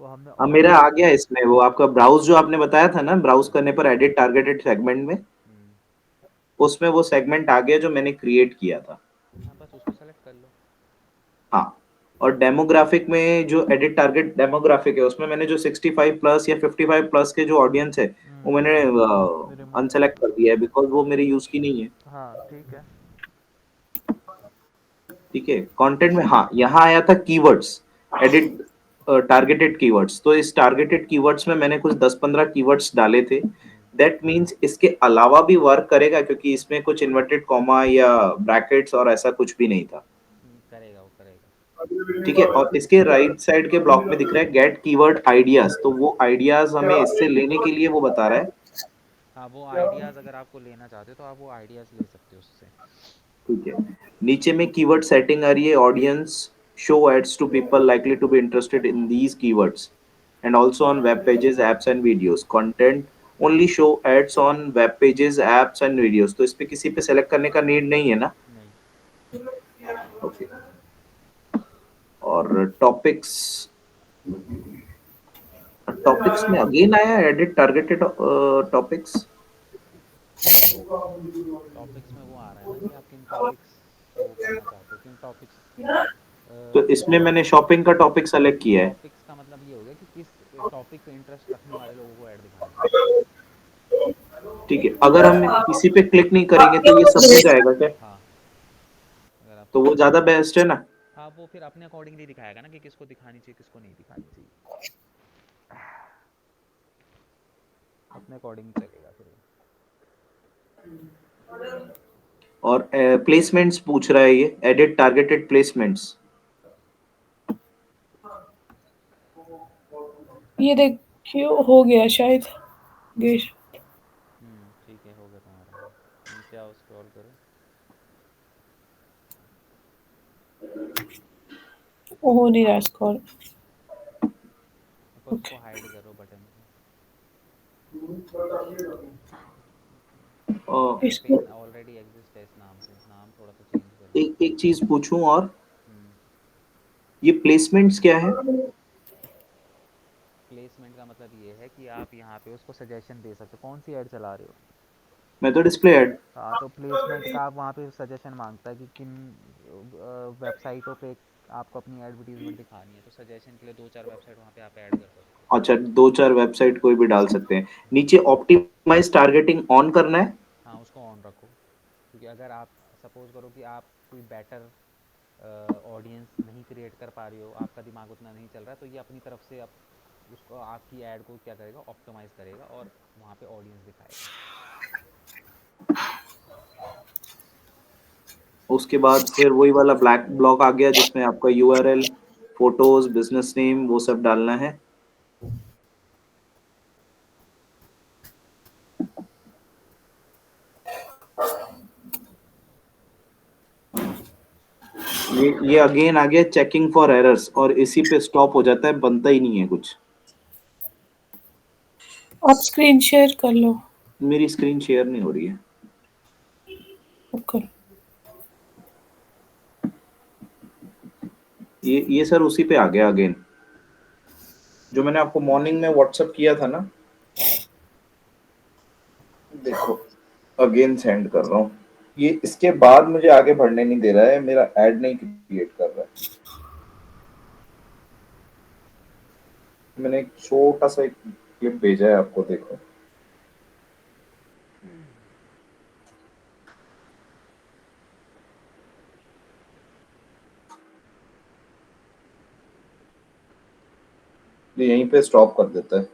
वो हमने अब और मेरा आ बढ़ा गया दिया। इसमें, वो आपका ब्राउज जो आपने बताया था ना, ब्राउज हाँ करने पर एडिट टारगेटेड सेगमेंट में, हम्म, उसमें वो सेगमेंट आ गया जो मैंने क्रिएट किया था। हाँ बस उसको सेलेक्ट कर लो। हाँ, और डेमोग्राफिक में जो एडिट टारगेट डेमोग्राफिक है उसमें मैंने जो 65 प्लस या 55 प्लस के जो ऑडियंस है वो मैंने रिमूव कर अनसेलेक्ट कर दिया। दिया है, बिकॉज वो हाँ मेरे यूज की नहीं है। हाँ ठीक है। ठीक है, कंटेंट में हाँ यहाँ आया था कीवर्ड्स, एडिट टारगेटेड कीवर्ड्स, तो इस टारगेटेड कीवर्ड्स में मैंने कुछ 10-15 कीवर्ड्स डाले थे। दैट मीन्स इसके अलावा भी वर्क करेगा, क्योंकि इसमें कुछ इन्वर्टेड कॉमा या ब्रैकेट्स और ऐसा कुछ भी नहीं था। करेगा वो करेगा। ठीक है, और इसके राइट साइड के ब्लॉक में दिख रहा है गेट कीवर्ड आइडियाज, तो वो आइडियाज हमें इससे लेने के लिए वो बता रहा है। हाँ वो आइडियाज़ अगर आपको लेना चाहते हो तो आप वो आइडियाज़ ले सकते हो उससे। ठीक है, नीचे में कीवर्ड सेटिंग आ रही है, audience show ads to people likely to be interested in these keywords and also on web pages apps and videos, content only show ads on web pages apps and videos, तो इस पे किसी पे select करने का need नहीं है ना। नहीं। ओके, और टॉपिक्स, टॉपिक्स में अगेन आया एडिट टारगेटेड टॉपिक्स। टॉपिक्स में वो आ रहा है ना कि आप किन टॉपिक्स को करना चाहते हो, किन टॉपिक्स। तो इसमें मैंने शॉपिंग का टॉपिक सेलेक्ट किया है। टॉपिक्स का मतलब ये हो गया कि किस टॉपिक पे इंटरेस्ट रखने वाले लोगों को ऐड दिखानी है। ठीक है, अगर हम किसी पे क्लिक नहीं करेंगे तो ये सब में जाएगा क्या, हाँ अगर आप तो किसी वो पे ज्यादा बेस्ट है ना। हाँ वो फिर अपने अकॉर्डिंगली दिखाएगा ना कि किसको दिखानी चाहिए किसको नहीं दिखानी चाहिए, अपने अकॉर्डिंग चलेगा फिर वो। और प्लेसमेंट्स पूछ रहा है, ये एडिट टारगेटेड प्लेसमेंट्स। ये देखियो हो गया शायद। गेश ठीक है हो गया तुम्हारा, हाँ नीचे आओ स्क्रॉल करो। हो नहीं रहा स्क्रॉल। ऊपर ओके। उसको हाइड करो बटन को। और इसको कैंपेन ऑलरेडी एग्जिस्ट है इस नाम से, नाम थोड़ा सा चेंज करो। एक एक चीज पूछूं, और ये प्लेसमेंट्स क्या है? प्लेसमेंट का मतलब ये है कि आप यहाँ पे उसको सजेशन दे सकते हो कौन सी ऐड चला रहे हो। मैं तो डिस्प्ले ऐड। हाँ, तो प्लेसमेंट का आप वहाँ पे सजेशन मांगता है कि किन वेबसाइटों पे आपको अपनी एडवर्टीजमेंट दिखानी है, तो सजेशन के लिए दो चार वेबसाइट वहाँ पे आप ऐड कर सकते हो। अच्छा, दो चार वेबसाइट कोई भी डाल सकते हैं। नीचे ऑप्टिमाइज टारगेटिंग ऑन करना है। हाँ, उसको ऑन रखो, क्योंकि अगर आप सपोज करो कि आप कोई बेटर ऑडियंस नहीं क्रिएट कर पा रही हो, आपका दिमाग उतना नहीं चल रहा है, तो ये अपनी तरफ से आप उसको आपकी ऐड को क्या करेगा, ऑप्टिमाइज़ करेगा और वहाँ पे ऑडियंस दिखाएगा। उसके बाद फिर वही वाला ब्लैक ब्लॉक आ गया जिसमें आपका यूआरएल, फोटोज, बिजनेस नेम वो सब डालना है। ये अगेन आ गया चेकिंग फॉर एरर्स, और इसी पे स्टॉप हो जाता है, बनता ही नहीं है कुछ। आप स्क्रीन शेयर कर लो। मेरी स्क्रीन शेयर नहीं हो रही है। अब करो। ये सर उसी पे आ गया अगेन, जो मैंने आपको मॉर्निंग में व्हाट्सअप किया था ना। देखो, अगेन सेंड कर रहा हूँ। ये इसके बाद मुझे आगे बढ़ने नहीं दे रहा है, मेरा ऐड नहीं क्रिएट कर रहा है। मैंने एक छोटा सा एक क्लिप भेजा है आपको, देखो। ये यहीं पे स्टॉप कर देता है।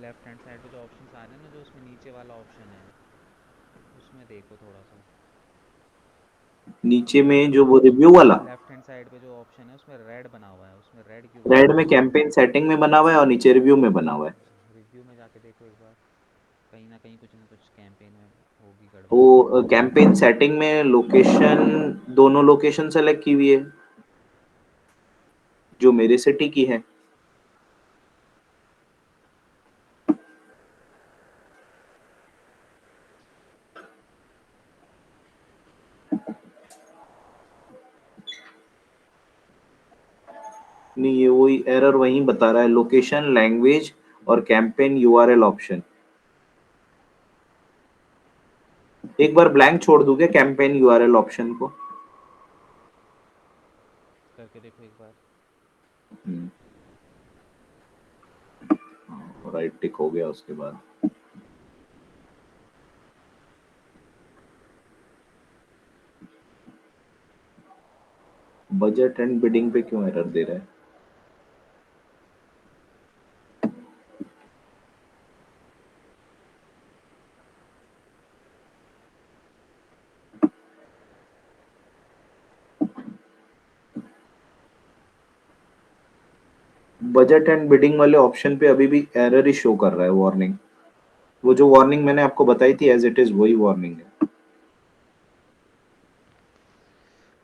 लेफ्ट हैंड साइड पे जो ऑप्शंस आ रहे हैं ना, जो उसमें नीचे वाला ऑप्शन है, उसमें देखो थोड़ा सा। नीचे में जो वो रिव्यू वाला, लेफ्ट हैंड साइड पे जो ऑप्शन है उसमें रेड बना हुआ है, उसमें रेड क्यों बना रेड हुआ में कैंपेन सेटिंग में बना हुआ है और नीचे रिव्यू में बना हुआ है। है? रिव्यू में जाके देखो एक बार, कहीं ना कुछ कैंपेन में होगी गड़बड़। वो कैंपेन सेटिंग में लोकेशन, दोनों लोकेशन सेलेक्ट की हुई है जो मेरे सिटी की है। नहीं, ये वही एरर वहीं बता रहा है, लोकेशन, लैंग्वेज और कैंपेन यूआरएल ऑप्शन। एक बार ब्लैंक छोड़ दूंगे कैंपेन यूआरएल ऑप्शन को। करके देखो एक बार। राइट टिक हो गया उसके बाद। बजट एंड बिडिंग पे क्यों एरर दे रहा है? बजट एंड बिडिंग वाले ऑप्शन पे अभी भी एरर ही शो कर रहा है, वार्निंग। वो जो वार्निंग मैंने आपको बताई थी एज इट इज वही वार्निंग है।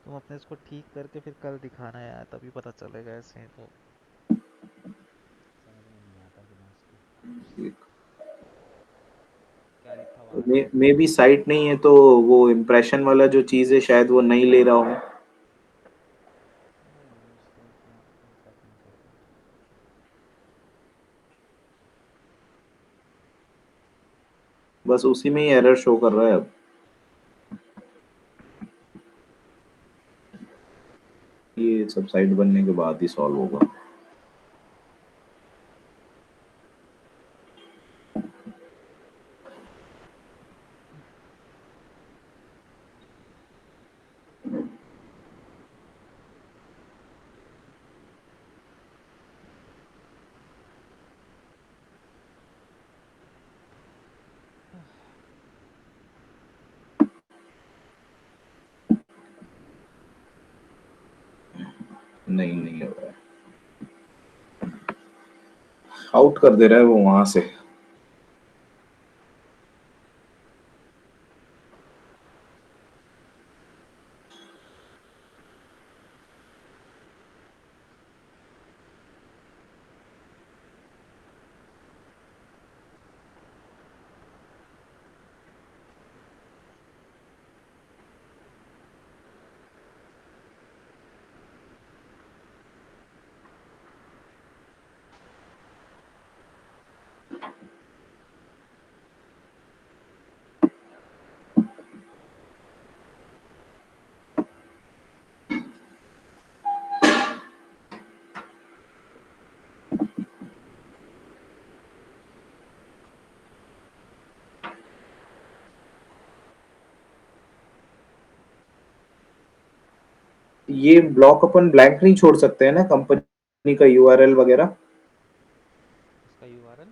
तुम अपने इसको ठीक करके फिर कल दिखाना यार, तभी पता चलेगा, ऐसे तो समझ में नहीं आता बिना उसके। क्या लिखा हुआ आ रहा है उसमें? मे भी साइट नहीं है तो वो इम्प्रेशन वाला जो चीज है शायद वो नहीं ले रहा हूँ। Use impression setting. बस उसी में ही एरर शो कर रहा है अब। ये सब साइट बनने के बाद ही सॉल्व होगा। नहीं, नहीं हो रहा है। आउट कर दे रहा है वो वहां से। ये ब्लॉक अपन ब्लैंक नहीं छोड़ सकते हैं ना, कंपनी का यूआरएल वगैरह। इसका यूआरएल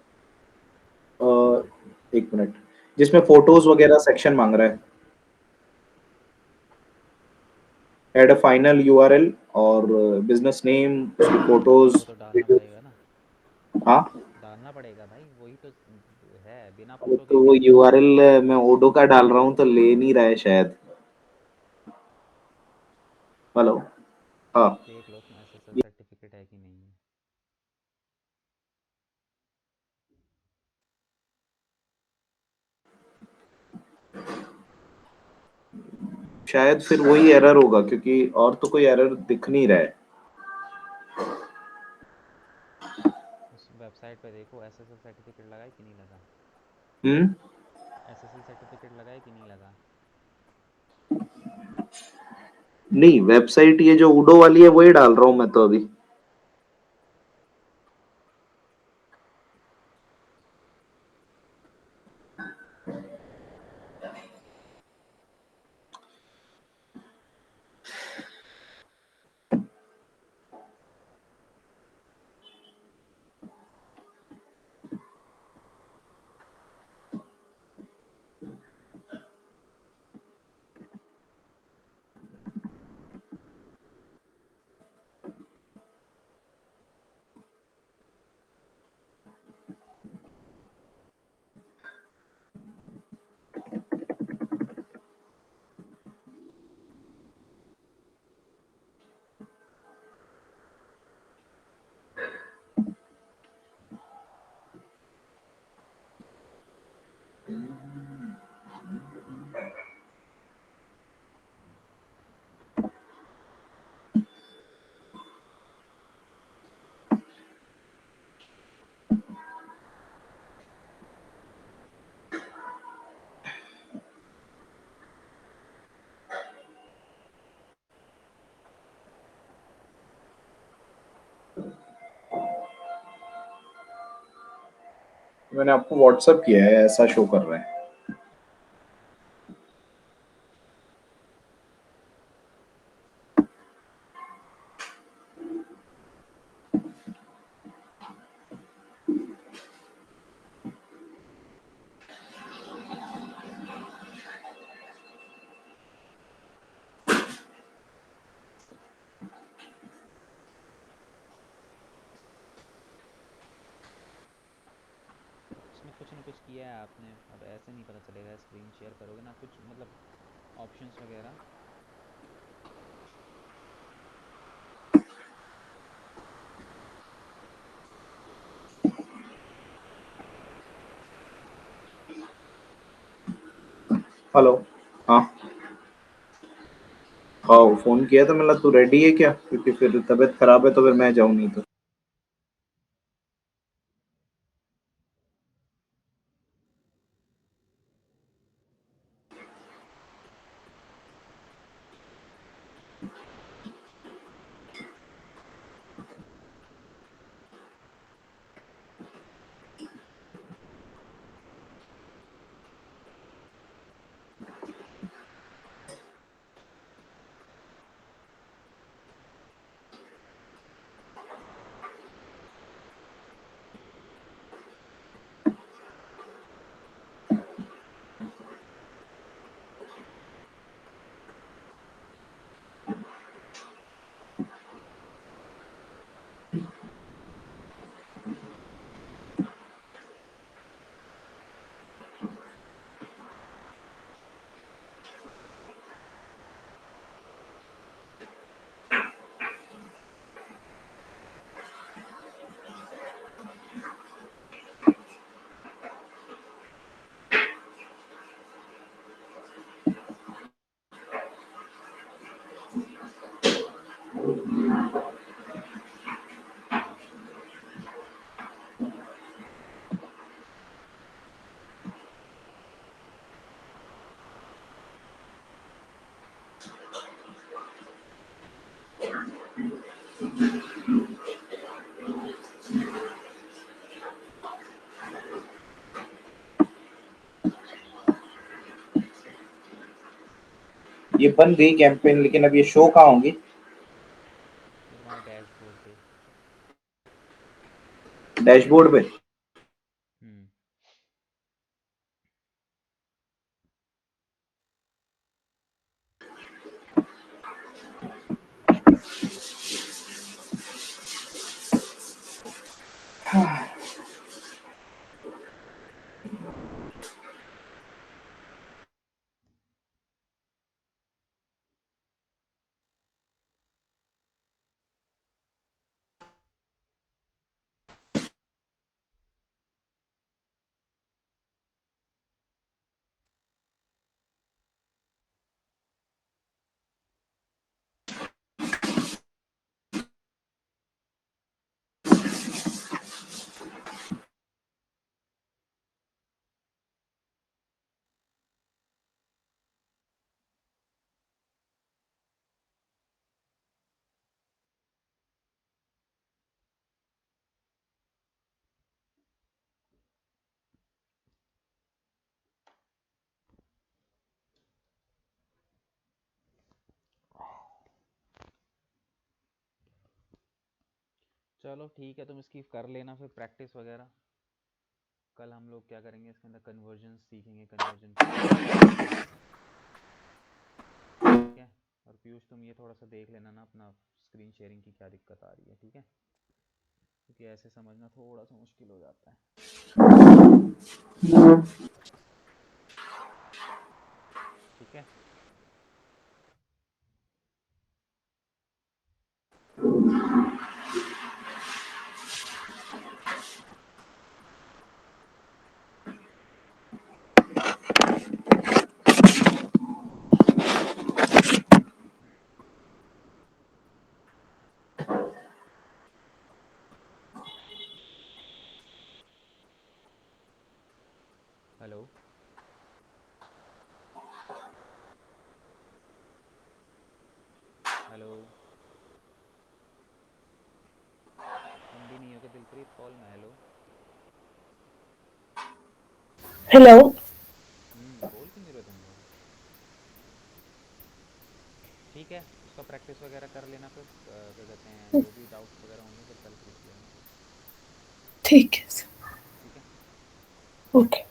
एक मिनट, जिसमें फोटोज वगैरह सेक्शन मांग रहा है, ऐड अ फाइनल यूआरएल और बिजनेस नेम, उसकी फोटोज। वो तो डालना पड़ेगा ना, हाँ, डालना पड़ेगा भाई, वही तो है, बिना वो फोटो के तो वो कैसे होगा। यूआरएल मैं ओडो का डाल रहा हूँ तो ले नहीं रहा है शायद। हेलो। हाँ, देख लो उसमें एसएसएल सर्टिफिकेट है कि नहीं है। शायद फिर वही एरर होगा, क्योंकि और तो कोई एरर दिख नहीं रहा है। उस वेबसाइट पे देखो एसएसएल सर्टिफिकेट लगा है कि नहीं लगा। हम्म। एसएसएल सर्टिफिकेट लगा है कि नहीं लगा। नहीं, वेबसाइट ये जो उडो वाली है वही डाल रहा हूँ मैं तो अभी। मैंने आपको व्हाट्सएप किया है, ऐसा शो कर रहा है। उसमें कुछ ना कुछ किया है आपने, अब ऐसे नहीं पता चलेगा, स्क्रीन शेयर करोगे ना कुछ मतलब ऑप्शंस वगैरह। हेलो। हाँ। हाँ, फोन किया था, मतलब तू रेडी है क्या, क्योंकि फिर तबीयत खराब है तो फिर मैं जाऊँ नहीं तो। ये बन गई कैंपेन, लेकिन अब ये शो कहाँ होंगी। डैशबोर्ड पे हम्म। चलो ठीक है, तुम इसकी कर लेना फिर प्रैक्टिस वगैरह। कल हम लोग क्या करेंगे, इसके अंदर कन्वर्जन सीखेंगे, कन्वर्जन ठीक है। और पीयूष तुम ये थोड़ा सा देख लेना ना अपना स्क्रीन शेयरिंग की क्या दिक्कत आ रही है, ठीक है, क्योंकि ऐसे समझना थोड़ा सा मुश्किल हो जाता है। ठीक है। हेलो। हेलो। तुम भी नहीं हो क्या दिलप्रीत कॉल में? हेलो। हेलो। बोल क्यों नहीं रहे तुम लोग? ठीक है, उसका प्रैक्टिस वगैरह कर लेना फिर क्या कहते हैं, जो भी डाउट्स वगैरह होंगे फिर कल पूछ लेना। ठीक है। ठीक है। ओके।